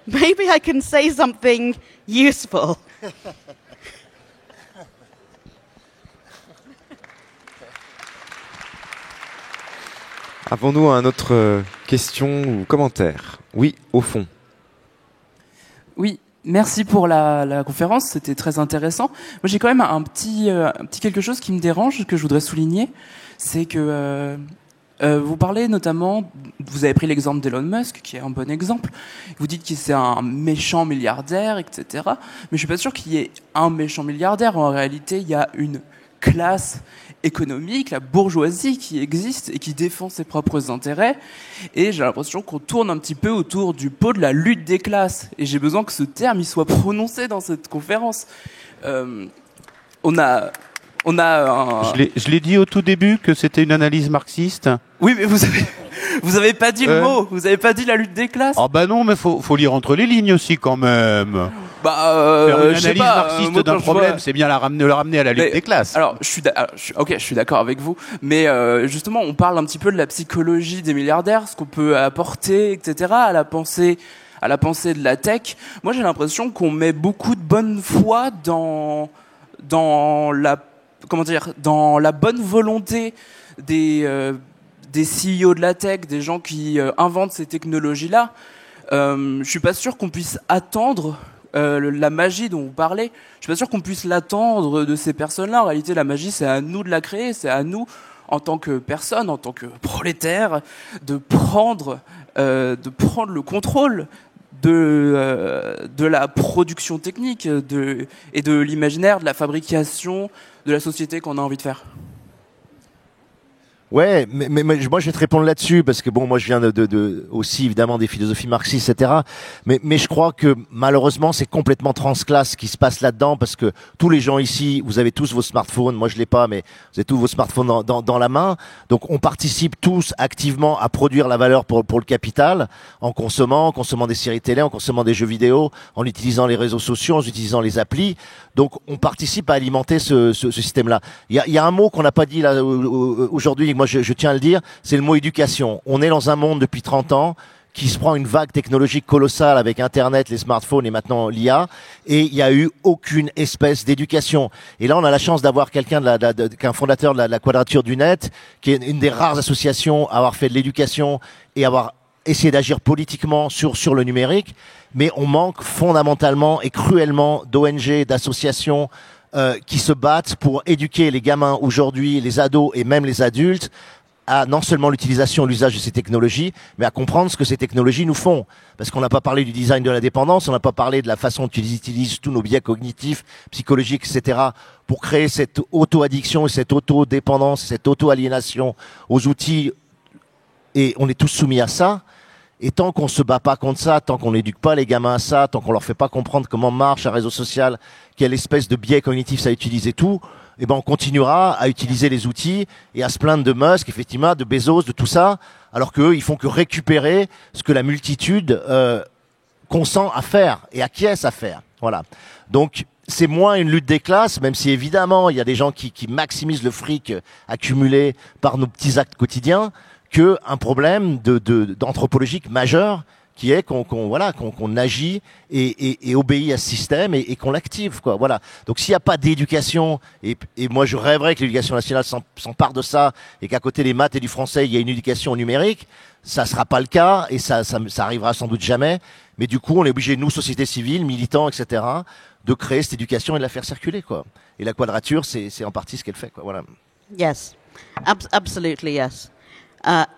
Maybe I can say something useful. Avons-nous un autre question ou commentaire? Oui, au fond. Oui, merci pour la conférence, c'était très intéressant. Moi, j'ai quand même un petit quelque chose qui me dérange, que je voudrais souligner. C'est que vous parlez notamment, vous avez pris l'exemple d'Elon Musk, qui est un bon exemple. Vous dites que c'est un méchant milliardaire, etc. Mais je suis pas sûr qu'il y ait un méchant milliardaire. En réalité, il y a une classe économique, la bourgeoisie qui existe et qui défend ses propres intérêts. Et j'ai l'impression qu'on tourne un petit peu autour du pot de la lutte des classes. Et j'ai besoin que ce terme il soit prononcé dans cette conférence. On a on a un... Je l'ai dit au tout début que c'était une analyse marxiste. Oui, mais vous avez pas dit le mot. Vous avez pas dit la lutte des classes. Ah bah non, mais faut lire entre les lignes aussi quand même. Faire une analyse marxiste d'un problème, c'est bien le ramener à la lutte des classes. Alors, je suis d'accord avec vous, mais justement, on parle un petit peu de la psychologie des milliardaires, ce qu'on peut apporter, etc., à la pensée de la tech. Moi, j'ai l'impression qu'on met beaucoup de bonne foi dans la bonne volonté des CEO de la tech, des gens qui inventent ces technologies-là. Je suis pas sûr qu'on puisse attendre la magie dont vous parlez. Je suis pas sûr qu'on puisse l'attendre de ces personnes-là. En réalité, la magie, c'est à nous de la créer, c'est à nous, en tant que personne, en tant que prolétaire, de prendre le contrôle de la production technique et de l'imaginaire, de la fabrication, de la société qu'on a envie de faire. Ouais, mais moi je vais te répondre là-dessus parce que bon, moi je viens aussi évidemment des philosophies marxistes, etc. Mais je crois que malheureusement c'est complètement transclasse ce qui se passe là-dedans parce que tous les gens ici, vous avez tous vos smartphones, moi je l'ai pas, mais vous avez tous vos smartphones dans la main. Donc on participe tous activement à produire la valeur pour le capital en consommant des séries télé, en consommant des jeux vidéo, en utilisant les réseaux sociaux, en utilisant les applis. Donc on participe à alimenter ce système-là. Il y a un mot qu'on n'a pas dit là aujourd'hui. Moi, je tiens à le dire, c'est le mot éducation. On est dans un monde depuis 30 ans qui se prend une vague technologique colossale avec Internet, les smartphones et maintenant l'IA, et il n'y a eu aucune espèce d'éducation. Et là, on a la chance d'avoir quelqu'un qu'un fondateur de la Quadrature du Net, qui est une des rares associations à avoir fait de l'éducation et avoir essayé d'agir politiquement sur le numérique, mais on manque fondamentalement et cruellement d'ONG, d'associations, qui se battent pour éduquer les gamins aujourd'hui, les ados et même les adultes à non seulement l'utilisation, l'usage de ces technologies, mais à comprendre ce que ces technologies nous font. Parce qu'on n'a pas parlé du design de la dépendance, on n'a pas parlé de la façon dont ils utilisent tous nos biais cognitifs, psychologiques, etc. pour créer cette auto-addiction et cette auto-dépendance, cette auto-aliénation aux outils. Et on est tous soumis à ça. Et tant qu'on se bat pas contre ça, tant qu'on n'éduque pas les gamins à ça, tant qu'on leur fait pas comprendre comment marche un réseau social, quelle espèce de biais cognitif ça utilise et tout, eh ben on continuera à utiliser les outils et à se plaindre de Musk, effectivement, de Bezos, de tout ça, alors qu'eux, ils font que récupérer ce que la multitude consent à faire et acquiesce à faire. Voilà. Donc c'est moins une lutte des classes, même si évidemment il y a des gens qui maximisent le fric accumulé par nos petits actes quotidiens, que un problème d'anthropologique majeur qui est qu'on agit et obéit à ce système et qu'on l'active, quoi. Voilà. Donc s'il n'y a pas d'éducation, et moi je rêverais que l'éducation nationale s'empare de ça et qu'à côté des maths et du français il y ait une éducation au numérique, ça sera pas le cas et ça arrivera sans doute jamais. Mais du coup on est obligé, nous société civile, militants, etc., de créer cette éducation et de la faire circuler, quoi. Et la Quadrature c'est en partie ce qu'elle fait, quoi. Voilà. Yes, absolutely yes.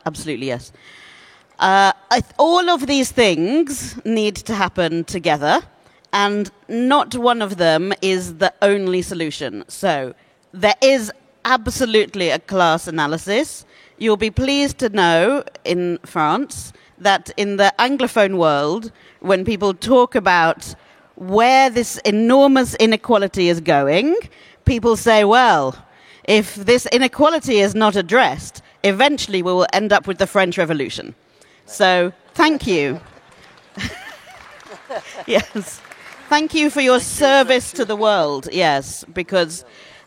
Absolutely, yes. All of these things need to happen together, and not one of them is the only solution. So there is absolutely a class analysis. You'll be pleased to know in France that in the Anglophone world, when people talk about where this enormous inequality is going, people say, well, if this inequality is not addressed, eventually we will end up with the French Revolution. So, thank you. Yes. Thank you for your service to the world. Yes, because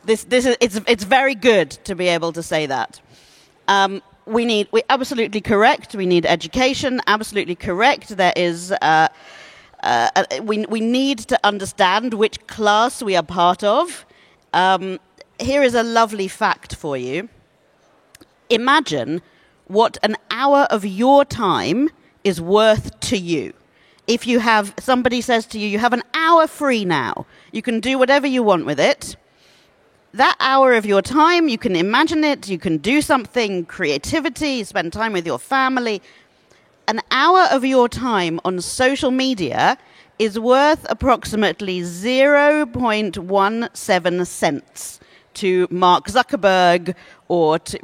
it's very good to be able to say that. We're absolutely correct. We need education. Absolutely correct. There is we need to understand which class we are part of. Here is a lovely fact for you. Imagine what an hour of your time is worth to you. If somebody says to you, you have an hour free now, you can do whatever you want with it. That hour of your time, you can imagine it, you can do something, creativity, spend time with your family. An hour of your time on social media is worth approximately 0.17 cents to Mark Zuckerberg or to...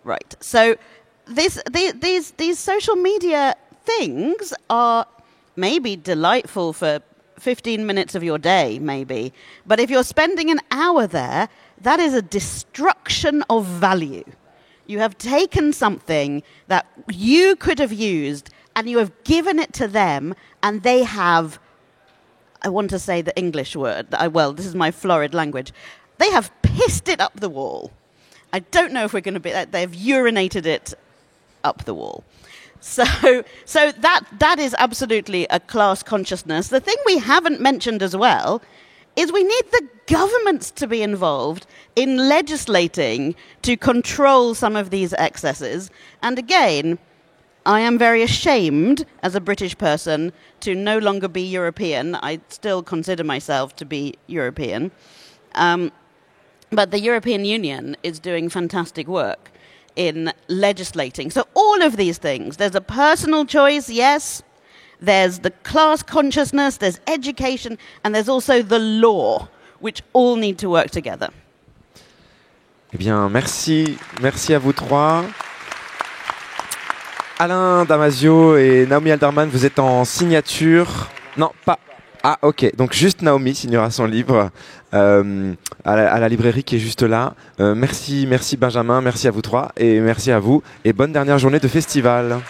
Right. So these social media things are maybe delightful for 15 minutes of your day, maybe. But if you're spending an hour there, that is a destruction of value. You have taken something that you could have used and you have given it to them, and they have, I want to say the English word, well, this is my florid language, they have pissed it up the wall. I don't know if we're going to be, they've urinated it up the wall. So that is absolutely a class consciousness. The thing we haven't mentioned as well is we need the governments to be involved in legislating to control some of these excesses. And again, I am very ashamed as a British person to no longer be European. I still consider myself to be European. But the European Union is doing fantastic work in legislating. So all of these things, there's a personal choice, yes, there's the class consciousness, there's education, and there's also the law, which all need to work together. Eh bien, merci à vous trois. Alain Damasio et Naomi Alderman, vous êtes en signature. Non, pas. Ah, ok. Donc juste Naomi signera son livre à la librairie qui est juste là. Merci Benjamin, merci à vous trois et merci à vous. Et bonne dernière journée de festival.